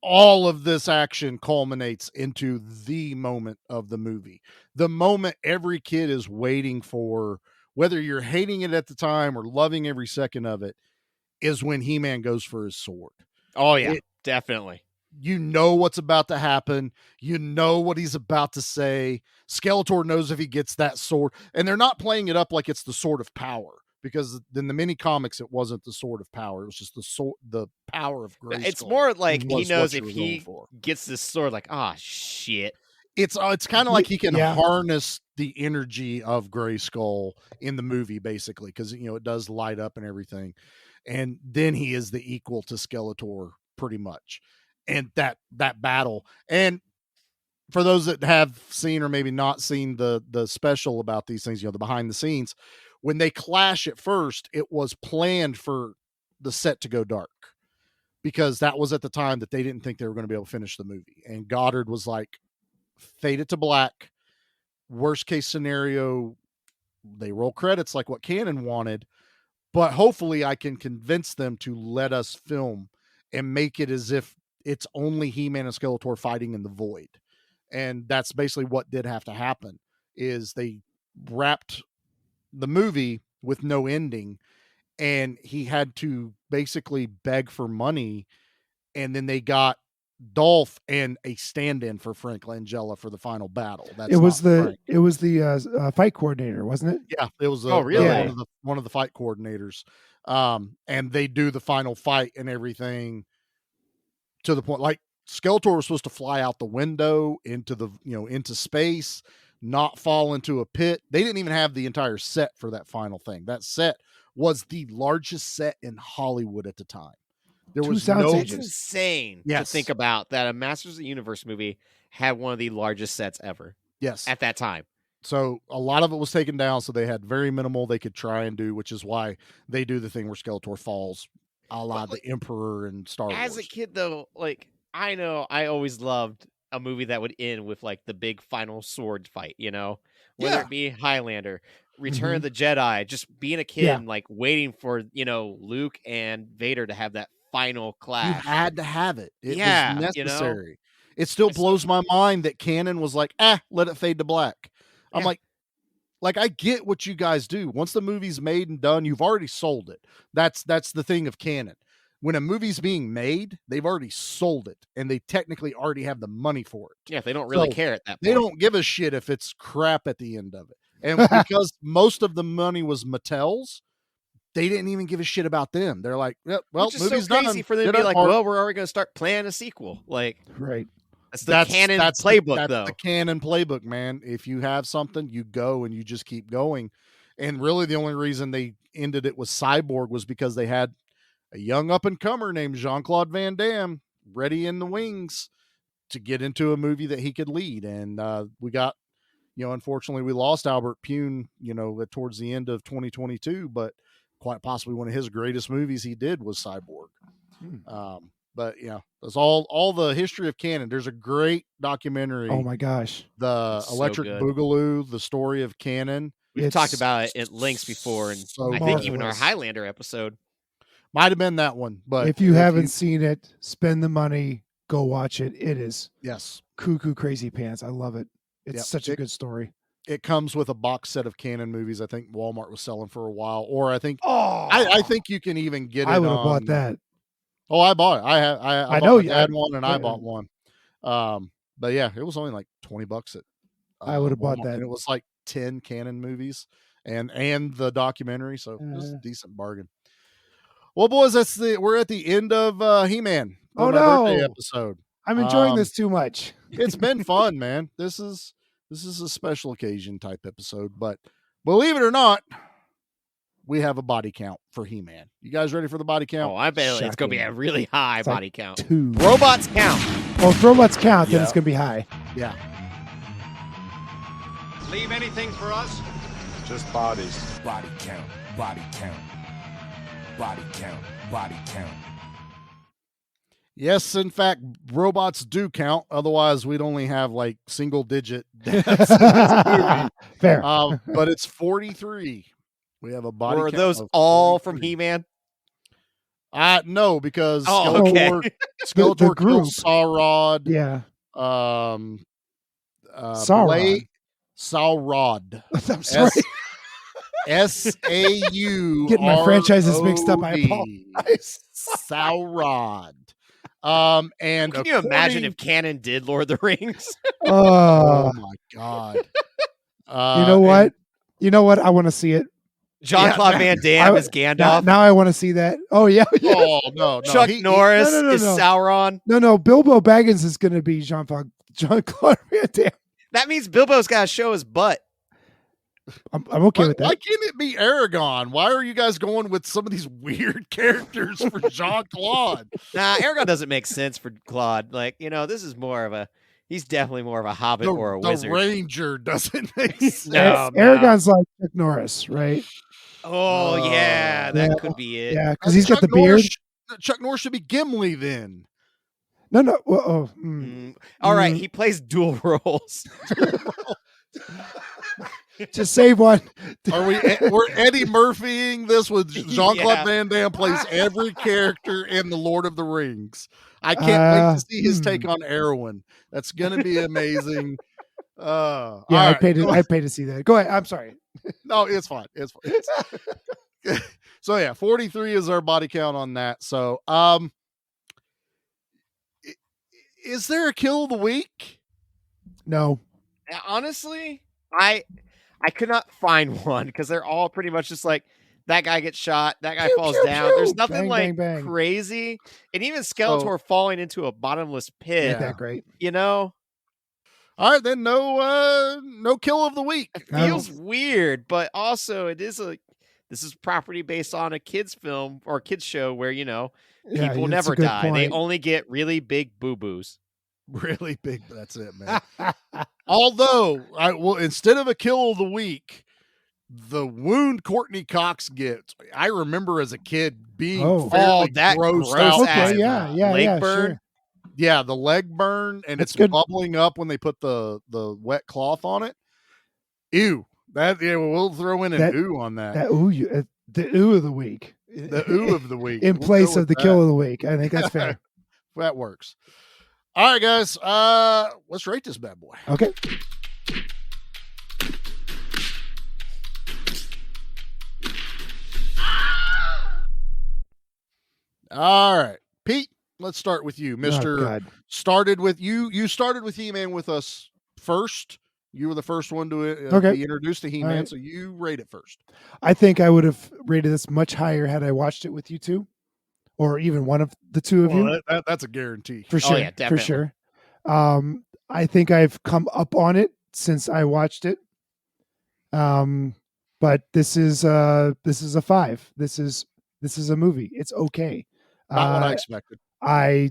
all of this action culminates into the moment of the movie. The moment every kid is waiting for, whether you're hating it at the time or loving every second of it, is when He-Man goes for his sword. Oh yeah, definitely. You know what's about to happen. You know what he's about to say. Skeletor knows if he gets that sword. And they're not playing it up like it's the sword of power. Because in the mini comics, it wasn't the sword of power. It was just the power of Grayskull. It's more like he was knows what you if were he going for. gets this sword, shit. It's kind of like he can Yeah. harness the energy of Grayskull in the movie, basically, because it does light up and everything. And then he is the equal to Skeletor, pretty much. And that battle. And for those that have seen or maybe not seen the special about these things, the behind the scenes, when they clash at first, it was planned for the set to go dark, because that was at the time that they didn't think they were going to be able to finish the movie. And Goddard was like, fade it to black. Worst case scenario, they roll credits like what Cannon wanted, but hopefully I can convince them to let us film and make it as if it's only He-Man and Skeletor fighting in the void. And that's basically what did have to happen, is they wrapped the movie with no ending, and he had to basically beg for money. And then they got Dolph and a stand-in for Frank Langella for the final battle. It was Frank. the fight coordinator, wasn't it? Yeah, it was really? one of the fight coordinators. And they do the final fight and everything to the point, like, Skeletor was supposed to fly out the window into into space, not fall into a pit. They didn't even have the entire set for that final thing. That set was the largest set in Hollywood at the time. There Two was sound no It's stages. insane to Yes. think about that a Masters of the Universe movie had one of the largest sets ever yes. at that time. So a lot of it was taken down, so they had very minimal they could try and do, which is why they do the thing where Skeletor falls, a la the Emperor and Star Wars. As a kid, though, I know I always loved a movie that would end with the big final sword fight, whether Yeah. it be Highlander, Return of the Jedi, just being a kid Yeah. and waiting for, Luke and Vader to have that final You clash. had to have it. It Yeah, was you know? necessary. It still blows my mind that Cannon was like, let it fade to black. I'm Yeah. like, I get what you guys do. Once the movie's made and done, you've already sold it. That's the thing of Canon. When a movie's being made, they've already sold it, and they technically already have the money for it. Yeah, they don't really So care at that point. They don't give a shit if it's crap at the end of it. And because most of the money was Mattel's, they didn't even give a shit about them. They're like, well, Which is movie's so crazy done. for them to Did be our like, part. well, we're already going to start planning a sequel. Right. That's the canon playbook, that's though. the canon playbook, man. If you have something, you go and you just keep going. And really, the only reason they ended it with Cyborg was because they had a young up-and-comer named Jean-Claude Van Damme ready in the wings to get into a movie that he could lead. And we got, unfortunately, we lost Albert Pune, towards the end of 2022, but quite possibly one of his greatest movies he did was Cyborg. But yeah, that's all the history of canon. There's a great documentary. Oh my gosh. The It's so Electric good. Boogaloo, the story of canon. We've It's talked about it at lengths before, and so I think even our marvelous. Highlander episode. Might have been that one, but if you haven't seen it, spend the money, go watch it. It is yes, cuckoo crazy pants. I love it. It's Yep. such a good story. It comes with a box set of canon movies. I think Walmart was selling for a while, or I think Oh, I think you can even get it. I would have bought on- that. Oh, I bought it. I I bought know my you- dad one, and I yeah. bought one. But yeah, it was only like $20 at. I would have bought Walmart, that. and it was like 10 canon movies and the documentary, so it was a decent bargain. Well, boys, we're at the end of He-Man. Oh, my birthday no. episode. I'm enjoying this too much. It's been fun, man. This is a special occasion type episode, but believe it or not, we have a body count for He-Man. You guys ready for the body count? Oh, I bet it's going to be a really high It's like body count. 2. Robots count. Well, if robots count, then Yeah. it's going to be high. Yeah. Leave anything for us? Just bodies. Body count, body count, body count, body count. Yes, in fact, robots do count. Otherwise, we'd only have like single digit deaths in this movie. Fair. But it's 43. We have a body Were count those of all 43. from He-Man? No, because Oh, okay. Skeletor The group. kills Saurod. Yeah. Sauron. Saurod. I'm sorry. S-A-U. Getting my franchises mixed up. I apologize. Saurod. And Can you imagine if Canon did Lord of the Rings? Oh my God. You know what? You know what? I want to see it. Jean-Claude Van Damme is Gandalf. Now I want to see that. Oh yeah. yeah. Oh no, Chuck Norris is Sauron. No. Bilbo Baggins is going to be Jean-Claude Van Damme. That means Bilbo's got to show his butt. I'm okay with that. Why can't it be Aragon? Why are you guys going with some of these weird characters for Jean-Claude? Nah, Aragon doesn't make sense for Claude. Like, this is more of a. He's definitely more of a hobbit or a wizard. The Ranger doesn't make sense. No. Aragon's like Chuck Norris, right? Oh yeah, that could be it. Yeah, because he's got the beard. Chuck Norris should be Gimli then. No. All right, he plays dual roles. Just save one. We're Eddie Murphying this with Jean-Claude Yeah. Van Damme plays every character in the Lord of the Rings. I can't wait to see his take on Erwin. That's gonna be amazing. Yeah, all I right. paid to see that. Go ahead. I'm sorry. No, it's fine. It's fine. So yeah, 43 is our body count on that. So is there a kill of the week? No. Honestly, I could not find one because they're all pretty much just like that guy gets shot, that guy falls down. pew. There's nothing Bang, like bang, bang. crazy, and even Skeletor falling into a bottomless pit. Ain't that great? All right, then no kill of the week. Feels weird, but also this is property based on a kids film or kids show where Yeah, people that's a never good die. They point. only get really big boo-boos. Really big. That's it, man. Although, instead of a kill of the week, the wound Courtney Cox gets, I remember as a kid being fairly that grossed gross out. ass Okay, yeah, leg burn. sure. Yeah, the leg burn, and That's it's good. bubbling up when they put the wet cloth on it. Ew. We'll throw in an ooh on that. That the ooh of the week. The ooh of the week. In We'll place go of with the kill of the week. I think that's fair. That works. All right, guys. Let's rate this bad boy. Okay. All right, Pete. Let's start with you, Mister. God. Started with you. You started with He-Man with us first. You were the first one to Okay. be introduced to He-Man, All right. so you rate it first. I think I would have rated this much higher had I watched it with you two, or even one of the two of you. Well, that's a guarantee. For sure. yeah, For definitely. sure. I think I've come up on it since I watched it. But this is a 5. This is a movie. It's okay. Not what I expected. I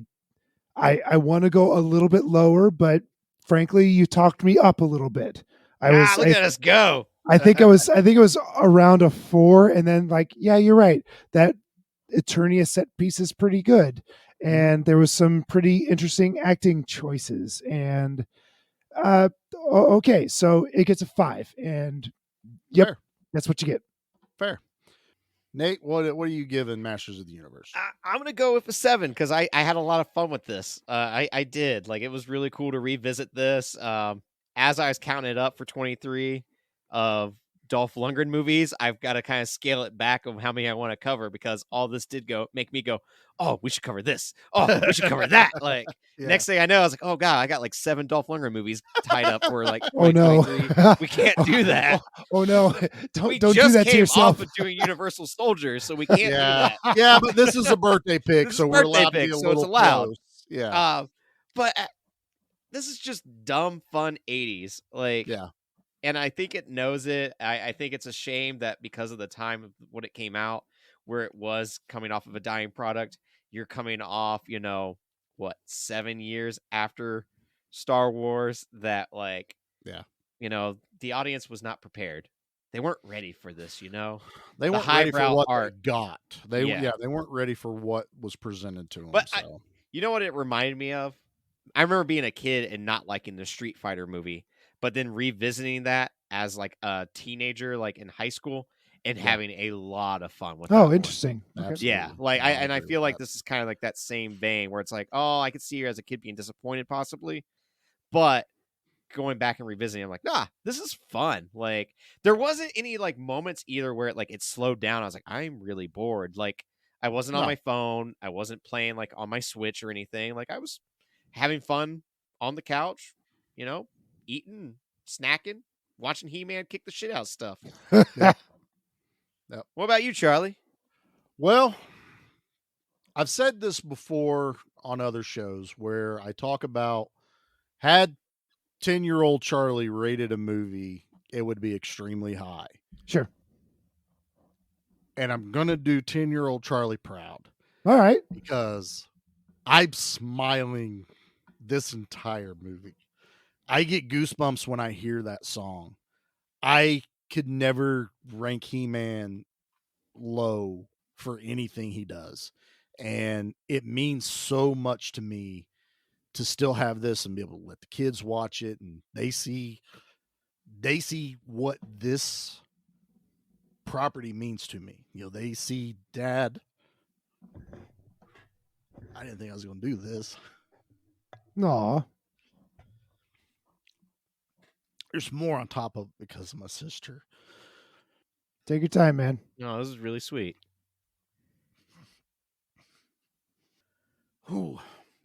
want to go a little bit lower, but frankly, you talked me up a little bit. Look at us go. I think it was around a 4, and then yeah, you're right. That Eternia set piece is pretty good, and there was some pretty interesting acting choices. And okay, so it gets a 5, and yep, Fair. that's what you get. Fair. Nate, what are you giving Masters of the Universe? I'm gonna go with a 7 because I had a lot of fun with this. I did, like, it was really cool to revisit this. As I was counting it up for 23 of Dolph Lundgren movies, I've got to kind of scale it back of how many I want to cover because all this did make me go, oh, we should cover this. Oh, we should cover that. Like, next thing I know, I was like, oh god, I got like 7 Dolph Lundgren movies tied up for like 2023. Oh no, we can't do that. Oh no, don't do just that to came yourself. off of doing Universal Soldiers, so we can't do that. Yeah, but this is a birthday pick, This is so a we're birthday allowed to pick, be a so little it's allowed. close. Yeah. But this is just dumb, fun 80s. Like, Yeah. and I think it knows it. I think it's a shame that because of the time of when it came out, where it was coming off of a dying product, you're coming off, 7 years after Star Wars, that like, the audience was not prepared. They weren't ready for this, They weren't ready for highbrow what art. they got. They Yeah. they weren't ready for what was presented to them. But so. you know what it reminded me of? I remember being a kid and not liking the Street Fighter movie, but then revisiting that as like a teenager, like in high school, and having a lot of fun with that Oh, one. interesting. Okay. Yeah, like I I agree feel with like that. this is kind of like that same vein where it's like, oh, I could see her as a kid being disappointed possibly, but going back and revisiting, I'm like, nah, this is fun. Like, there wasn't any like moments either where it slowed down. I was like, I'm really bored. Like, I wasn't on No. my phone. I wasn't playing like on my Switch or anything. Like, I was having fun on the couch, eating, snacking, watching He-Man kick the shit out of stuff. Yep. What about you, Charlie? Well, I've said this before on other shows where I talk about had 10-year-old Charlie rated a movie, it would be extremely high. Sure. And I'm going to do 10-year-old Charlie proud. All right. Because I'm smiling this entire movie. I get goosebumps when I hear that song. I could never rank He-Man low for anything he does. And it means so much to me to still have this and be able to let the kids watch it, and they see what this property means to me. They see Dad. I didn't think I was going to do this. Aw. There's more on top of it because of my sister. Take your time, man. No, this is really sweet. Ooh,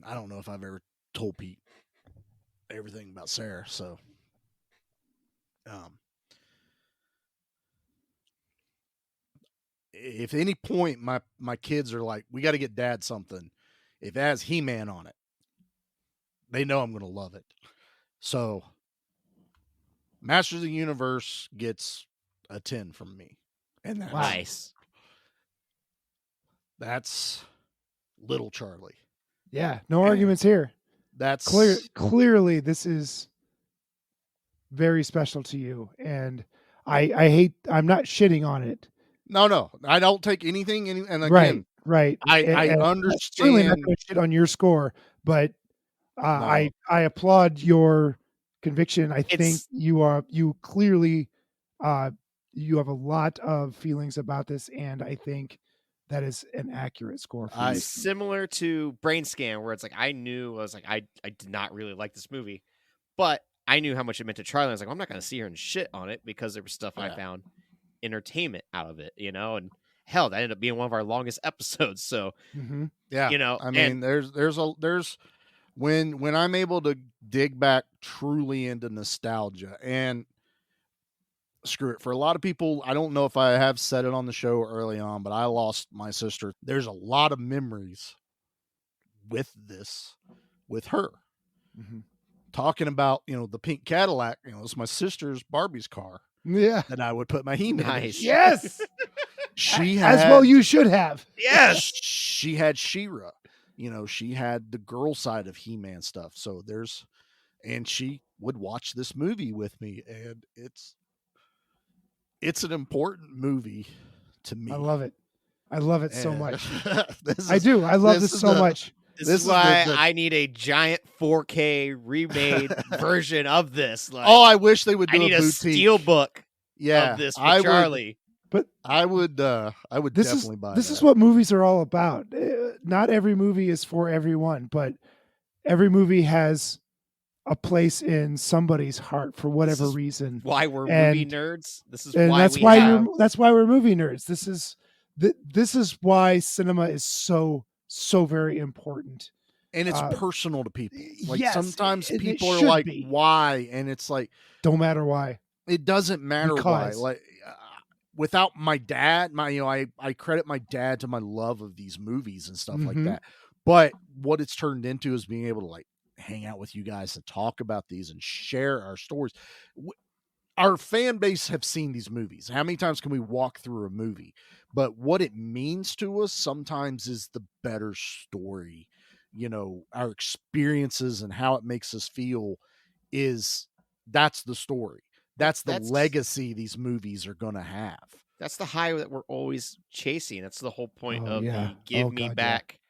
I don't know if I've ever told Pete everything about Sarah, so if at any point my kids are like, we got to get Dad something, if it has He-Man on it, they know I'm going to love it. So Masters of the Universe gets a 10 from me. And that's Nice. That's little Charlie. Yeah, no arguments here. That's Clearly, this is very special to you, and I hate. I'm not shitting on it. No, I don't take anything. And again, right. I And understand. certainly not going to shit on your score, but I applaud your conviction. I think you clearly you have a lot of feelings about this, and I think that is an accurate score for you. Similar to Brain Scan, where it's like I did not really like this movie, but I knew how much it meant to Charlie. I was like, well, I'm not going to see her and shit on it because there was stuff I found entertainment out of it, and hell, that ended up being one of our longest episodes. So, yeah, I mean, there's when I'm able to dig back truly into nostalgia, and screw it, for a lot of people, I don't know if I have said it on the show early on, but I lost my sister. There's a lot of memories with her. Mm-hmm. Talking about, the pink Cadillac, it's my sister's Barbie's car. Yeah. That I would put my He-Man in. Nice. Yes. She had, as well you should have. Yes. She had She-Ra. She had the girl side of He-Man stuff. So and she would watch this movie with me, and it's an important movie to me. I love it. I love it so much. I do. I love this so much. This is why I need a giant 4K remade version of this. Like, I wish they would do I need a a boutique steel book yeah, of this for I Charlie. But I would definitely buy this that. is what movies are all about. Not every movie is for everyone, but every movie has a place in somebody's heart for whatever reason. Why we're movie nerds. This is and why that's we why have... that's why we're movie nerds. This is why cinema is so very important. And it's personal to people. Like yes, sometimes it people are should like, be. why? And it's like, don't matter why. It doesn't matter why. Like without my dad, I credit my dad to my love of these movies and stuff like that. But what it's turned into is being able to like hang out with you guys and talk about these and share our stories. Our fan base have seen these movies. How many times can we walk through a movie? But what it means to us sometimes is the better story. Our experiences and how it makes us feel that's the story. That's the legacy these movies are going to have. That's the high that we're always chasing. That's the whole point of yeah. the give me back,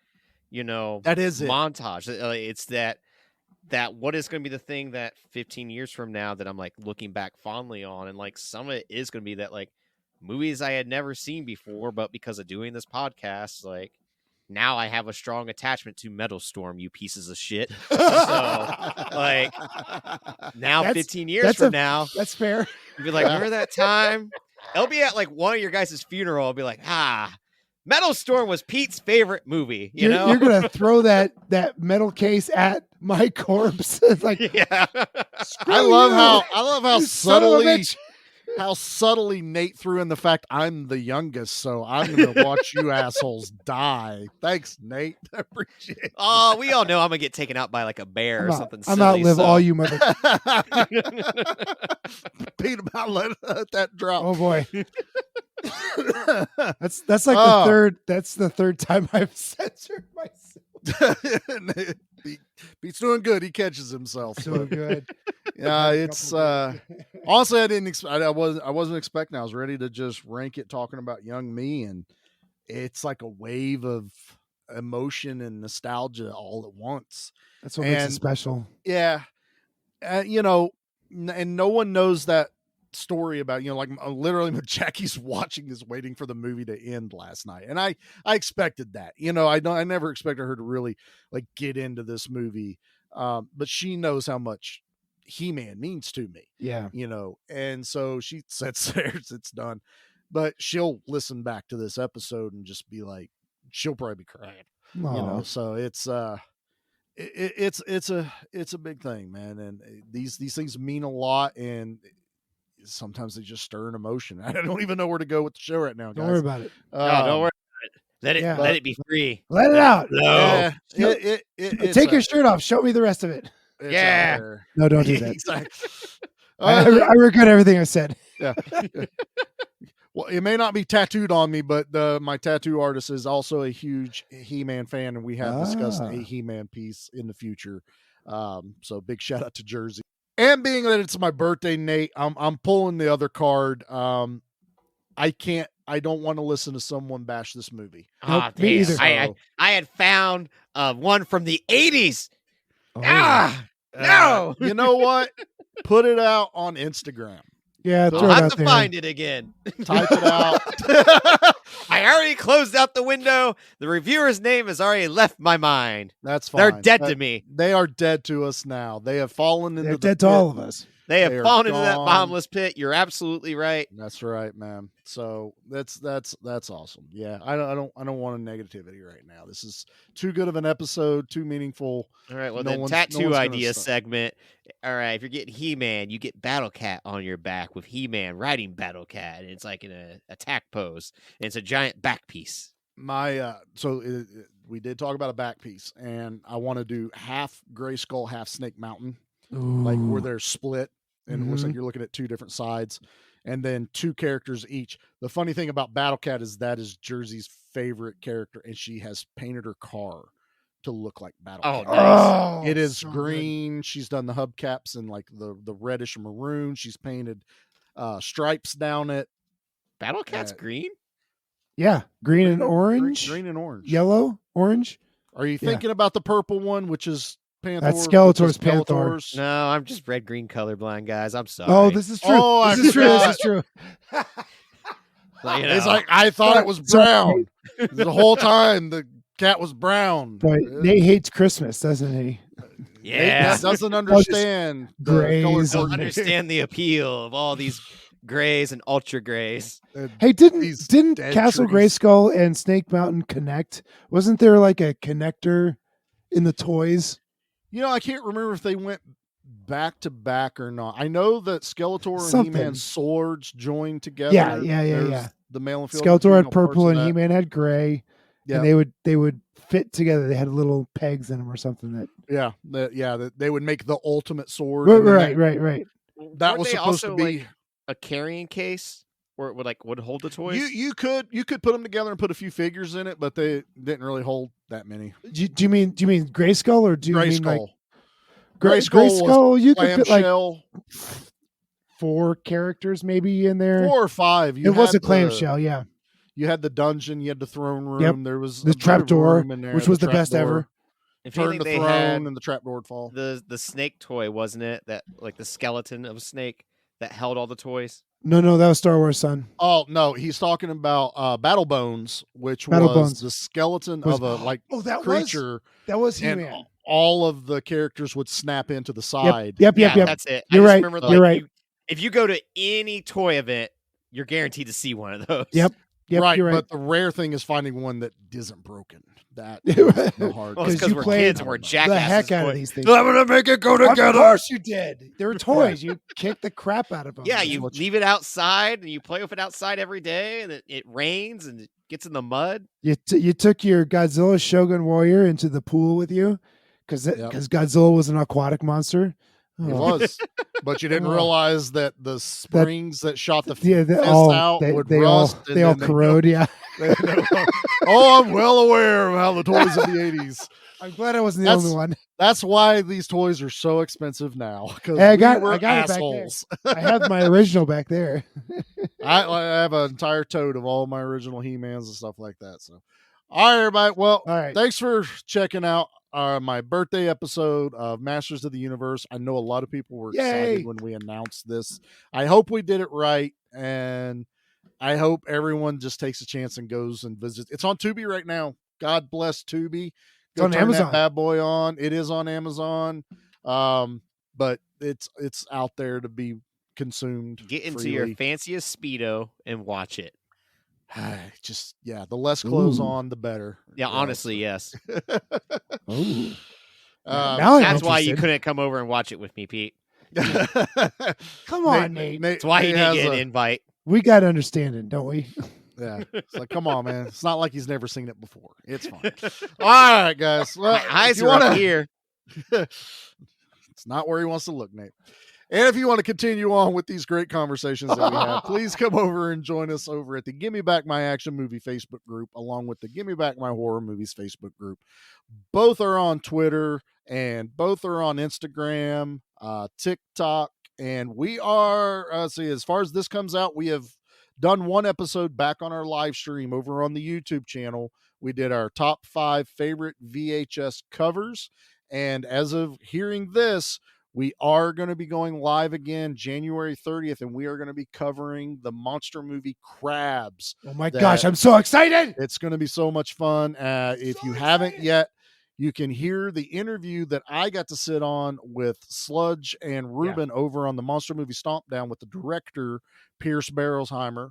that is montage. It's that what is going to be the thing that 15 years from now that I'm like looking back fondly on. And like some of it is going to be that like movies I had never seen before, but because of doing this podcast, like now I have a strong attachment to Metal Storm, you pieces of shit. So like now 15 years from now, that's fair. You'll be like, remember that time? It'll be at like one of your guys' funeral. I'll be like, Metal Storm was Pete's favorite movie. You're gonna throw that metal case at my corpse. It's like, yeah. I love how subtly Nate threw in the fact I'm the youngest, so I'm gonna watch you assholes die. Thanks, Nate. I appreciate it. Oh, we all know I'm gonna get taken out by like a bear or something. I'm outlive all you mother. Pete about let that drop. Oh boy. That's like the third. That's the third time I've censored myself. Pete's doing good. He catches himself. So good. Yeah, it's honestly I wasn't expecting. I was ready to just rank it talking about young me, and it's like a wave of emotion and nostalgia all at once. That's what makes it special. Yeah, and no one knows that story about like literally Jackie's watching this waiting for the movie to end last night, and I expected that. I never expected her to really like get into this movie, but she knows how much He-Man means to me. Yeah, and so she sits there, it's done, but she'll listen back to this episode and just be like, she'll probably be crying. So it's it's a big thing, man, and these things mean a lot, and sometimes they just stir an emotion. I don't even know where to go with the show right now, guys. Don't worry about it. No, don't worry about it. Let it be free. Let it out. No. Take your shirt off. Show me the rest of it. Yeah. No, don't do that. Exactly. I regret everything I said. Yeah. Well, it may not be tattooed on me, but my tattoo artist is also a huge He-Man fan, and we have discussed a He-Man piece in the future. So big shout out to Jersey. And being that it's my birthday, Nate, I'm pulling the other card. I don't want to listen to someone bash this movie. Nope, me either. I had found one from the 80s. No. You know what? Put it out on Instagram. Yeah, I'll have to find it again. Type it out. I already closed out the window. The reviewer's name has already left my mind. That's fine. They're dead to me. They are dead to us now. They have fallen into They're dead to all of us. They have fallen into that bottomless pit. You're absolutely right. That's right, man. So that's awesome. Yeah, I don't want a negativity right now. This is too good of an episode, too meaningful. All right, well then tattoo idea segment. All right, if you're getting He-Man, you get Battle Cat on your back with He-Man riding Battle Cat, and it's like in an attack pose, and it's a giant back piece. We did talk about a back piece, and I want to do half Gray Skull, half Snake Mountain, like where they're split. And it looks like you're looking at two different sides, and then two characters each. The funny thing about Battle Cat is that is Jersey's favorite character, and she has painted her car to look like Battle Cat. Nice. It is so green. Good. She's done the hubcaps in like the reddish maroon. She's painted stripes down it. Battle Cat's green? Yeah, green and orange. Green and orange. Yellow, orange. Are you Yeah. thinking about the purple one, which is Panther? That's Skeletor's Panther. Skeletor's? No, I'm just red green colorblind, guys. I'm sorry. Oh, this is true. Oh, I this is true. This forgot. is true. Like, It's like I thought it was Sorry. brown the whole time. The cat was brown. Boy, Nate hates Christmas, doesn't he? yeah. Nate doesn't understand the grays color and- Don't coordination. understand the appeal of all these grays and ultra grays. Hey, These didn't dead Castle trees. Grayskull and Snake Mountain connect? Wasn't there like a connector in the toys? You know, I can't remember if they went back to back or not. I know that Skeletor and Something. He-Man's swords joined together. Yeah. There's the male and female Skeletor had parts purple of and that. He-Man had gray, Yeah. and they would fit together. They had little pegs in them or something. That They would make the ultimate sword. right, and then right. That Weren't was they supposed to also, be. like, a carrying case where it would hold the toys. You could put them together and put a few figures in it, but they didn't really hold that many. Do you mean Grayskull or do you mean like Grayskull. Grayskull was You could fit like clamshell. 4 characters maybe in there. 4 or 5. It was had a clamshell, yeah. You had the dungeon, you had the throne room. Yep. There was The a bit of trapdoor, room in there, which was the best trapdoor. ever. If Turn anything, the they throne had and the trapdoor would fall. the snake toy, wasn't it? That like the skeleton of a snake that held all the toys. No, that was Star Wars, son. Oh no, he's talking about Battle Bones, which Battle was Bones. the skeleton Was- of a like that creature. That was and He-Man. all of the characters would snap into the side. Yep. That's it. You're I just right. remember, You're like, right. if you go to any toy event, you're guaranteed to see one of those. Yep. right, You're right. but the rare thing is finding one that isn't broken. That Right. is the hard. Well, it's 'Cause because you we're played kids and we're jackasses. the heck out of boy. these things. I'm gonna make it go Of together. course you did. They were toys. You kicked the crap out of them. Yeah, you leave it outside and you play with it outside every day, and it rains and it gets in the mud. You took your Godzilla Shogun Warrior into the pool with you because Godzilla was an aquatic monster. It Oh. was, but you didn't Oh. realize that the springs that shot the Yeah, fist out would they rust. all and then corrode. Yeah, oh, I'm well aware of how the toys of the '80s. I'm glad I wasn't the only one. That's why these toys are so expensive now. Because Hey, I got were it back there. assholes. I have my original back there. I have an entire tote of all my original He-Mans and stuff like that. So, all right, everybody. Well, All right. thanks for checking out my birthday episode of Masters of the Universe. I know a lot of people were excited Yay. when we announced this. I hope we did it right, and I hope everyone just takes a chance and goes and visits. It's on Tubi right now. God bless Tubi. Go on turn Amazon. that bad boy on. It is on Amazon, but it's out there to be consumed. Get into your freely. fanciest Speedo and watch it. Just the less clothes Ooh. on, the better. Yeah, honestly, yes. Ooh. Now I'm That's why you interested. couldn't come over and watch it with me, Pete. Come on, Nate. That's why you didn't get an invite. We got understanding, don't we? Yeah, it's like, come on, man. It's not like he's never seen it before. It's fine. All right, guys. Well, My if eyes you are up wanna- here. It's not where he wants to look, Nate. And if you want to continue on with these great conversations that we have, please come over and join us over at the Give Me Back My Action Movie Facebook group, along with the Give Me Back My Horror Movies Facebook group. Both are on Twitter and both are on Instagram, TikTok, and we are, as far as this comes out, we have done one episode back on our live stream over on the YouTube channel. We did our top 5 favorite VHS covers. And as of hearing this, we are going to be going live again January 30th, and we are going to be covering the monster movie Crabs. Oh my gosh, I'm so excited. It's going to be so much fun. If you haven't yet, you can hear the interview that I got to sit on with Sludge and Ruben over on the Monster Movie Stomp Down with the director, Pierce Barrelsheimer.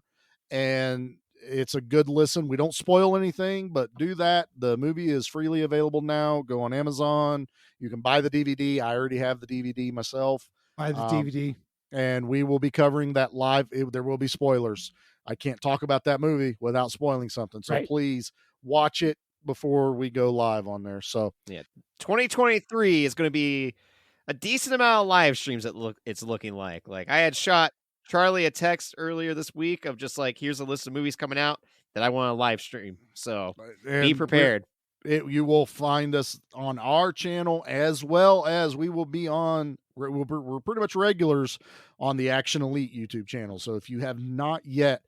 And it's a good listen. We don't spoil anything, but do that. The movie is freely available now. Go on Amazon. You can buy the DVD. I already have the DVD myself. Buy the DVD. And we will be covering that live. There will be spoilers. I can't talk about that movie without spoiling something. So Right. please watch it before we go live on there. So Yeah, 2023 is going to be a decent amount of live streams. It's looking like I had shot Charlie a text earlier this week of just like, here's a list of movies coming out that I want to live stream. So be and prepared. you will find us on our channel, as well as we will be on. We're pretty much regulars on the Action Elite YouTube channel. So if you have not yet,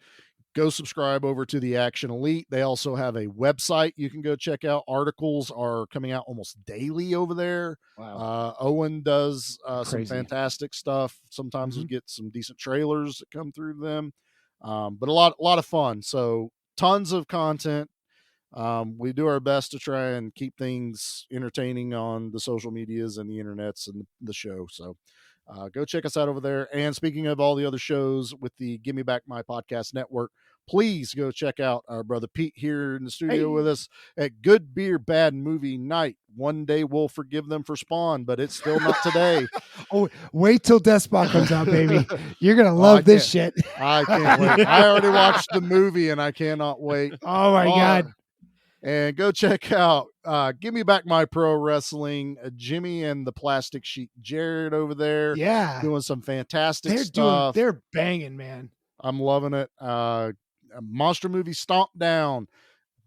go subscribe over to the Action Elite. They also have a website you can go check out. Articles are coming out almost daily over there. Wow. Owen does some Crazy. fantastic stuff. Sometimes we get some decent trailers that come through them, but a lot of fun. So tons of content. We do our best to try and keep things entertaining on the social medias and the internets and the show. So go check us out over there. And speaking of all the other shows with the Give Me Back My Podcast Network, please go check out our brother Pete here in the studio with us at Good Beer Bad Movie Night. One day we'll forgive them for Spawn, but it's still not today. Oh, wait till Despot comes out, baby. You're going to love this shit. I can't wait. I already watched the movie and I cannot wait. Oh my God. And go check out Give Me Back My Pro Wrestling, Jimmy and the Plastic Sheet Jared over there. Yeah. Doing some fantastic stuff. They're banging, man. I'm loving it. Monster Movie Stomp Down.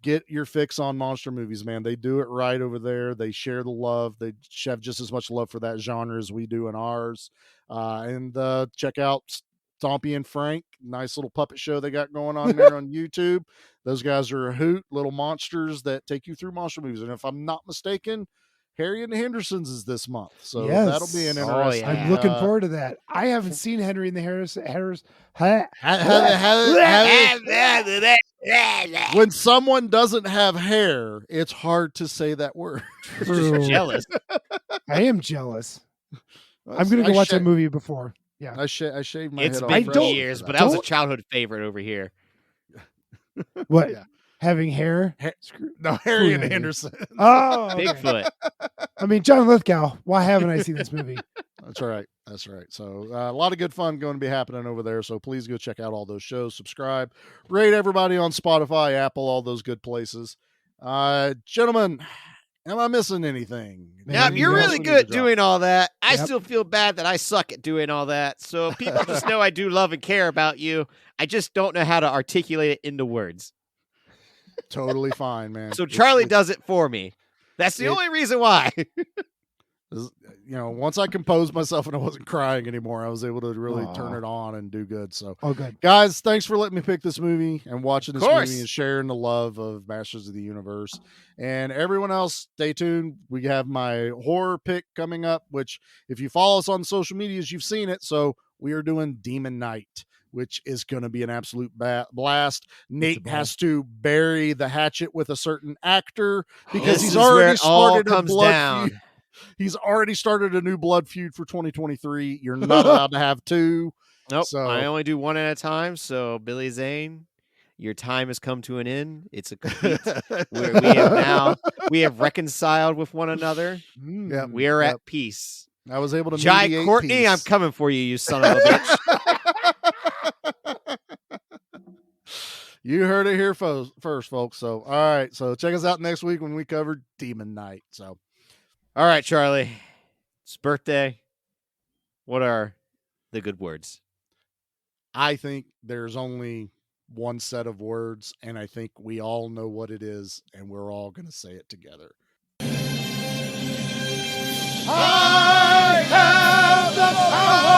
Get your fix on monster movies, man. They do it right over there. They share the love. They have just as much love for that genre as we do in ours. And check out Stompy and Frank. Nice little puppet show they got going on there on YouTube. Those guys are a hoot, little monsters that take you through monster movies. And if I'm not mistaken, Harry and the Hendersons is this month. So that'll be an interesting. I'm looking forward to that. I haven't seen Henry and the Harris. When someone doesn't have hair, it's hard to say that word. True. Jealous. I am jealous. I'm going to go watch that movie before. Yeah. I shaved my It's head been off. for years, but that was a childhood favorite over here. What? Yeah. Having hair? No, Harry and Henderson. Oh, okay. Bigfoot. I mean, John Lithgow. Why haven't I seen this movie? That's right. That's right. So a lot of good fun going to be happening over there. So please go check out all those shows. Subscribe. Rate everybody on Spotify, Apple, all those good places. Gentlemen, am I missing anything? Now, you're really good doing all that. I still feel bad that I suck at doing all that. So people just know I do love and care about you. I just don't know how to articulate it into words. Totally fine, man. So Charlie does it for me. That's the only reason why. Once I composed myself and I wasn't crying anymore, I was able to really turn it on and do good. So, good. Guys, thanks for letting me pick this movie and watching this course. movie and sharing the love of Masters of the Universe. And everyone else, stay tuned. We have my horror pick coming up, which if you follow us on social medias, you've seen it. So we are doing Demon Knight, which is going to be an absolute blast. Nate has to bury the hatchet with a certain actor because he's already started a blood feud. He's already started a new blood feud for 2023. You're not allowed to have two. Nope. So I only do one at a time. So Billy Zane, your time has come to an end. It's a complete. we have reconciled with one another. Yeah, we are at peace. I was able to Jai mediate Courtney, peace. I'm coming for you, you son of a bitch. You heard it here first, folks. So, all right. So check us out next week when we cover Demon Knight. So, all right, Charlie, it's birthday. What are the good words? I think there's only one set of words, and I think we all know what it is, and we're all going to say it together. I have the power!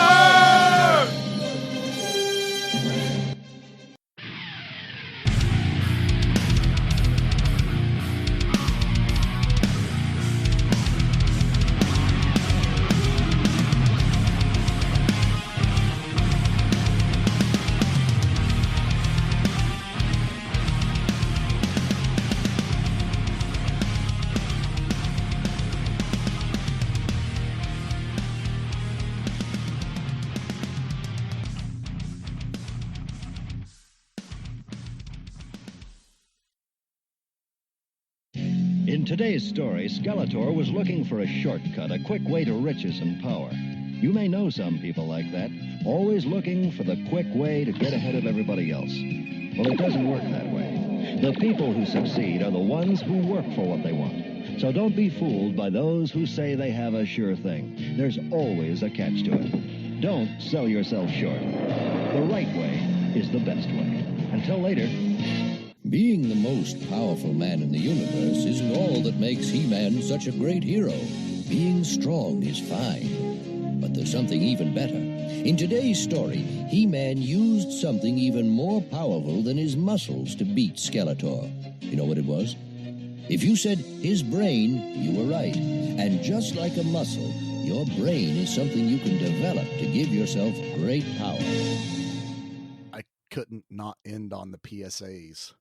In today's story, Skeletor was looking for a shortcut, a quick way to riches and power. You may know some people like that, always looking for the quick way to get ahead of everybody else. Well, it doesn't work that way. The people who succeed are the ones who work for what they want. So don't be fooled by those who say they have a sure thing. There's always a catch to it. Don't sell yourself short. The right way is the best way. Until later. Being the most powerful man in the universe isn't all that makes He-Man such a great hero. Being strong is fine. But there's something even better. In today's story, He-Man used something even more powerful than his muscles to beat Skeletor. You know what it was? If you said his brain, you were right. And just like a muscle, your brain is something you can develop to give yourself great power. I couldn't not end on the PSAs.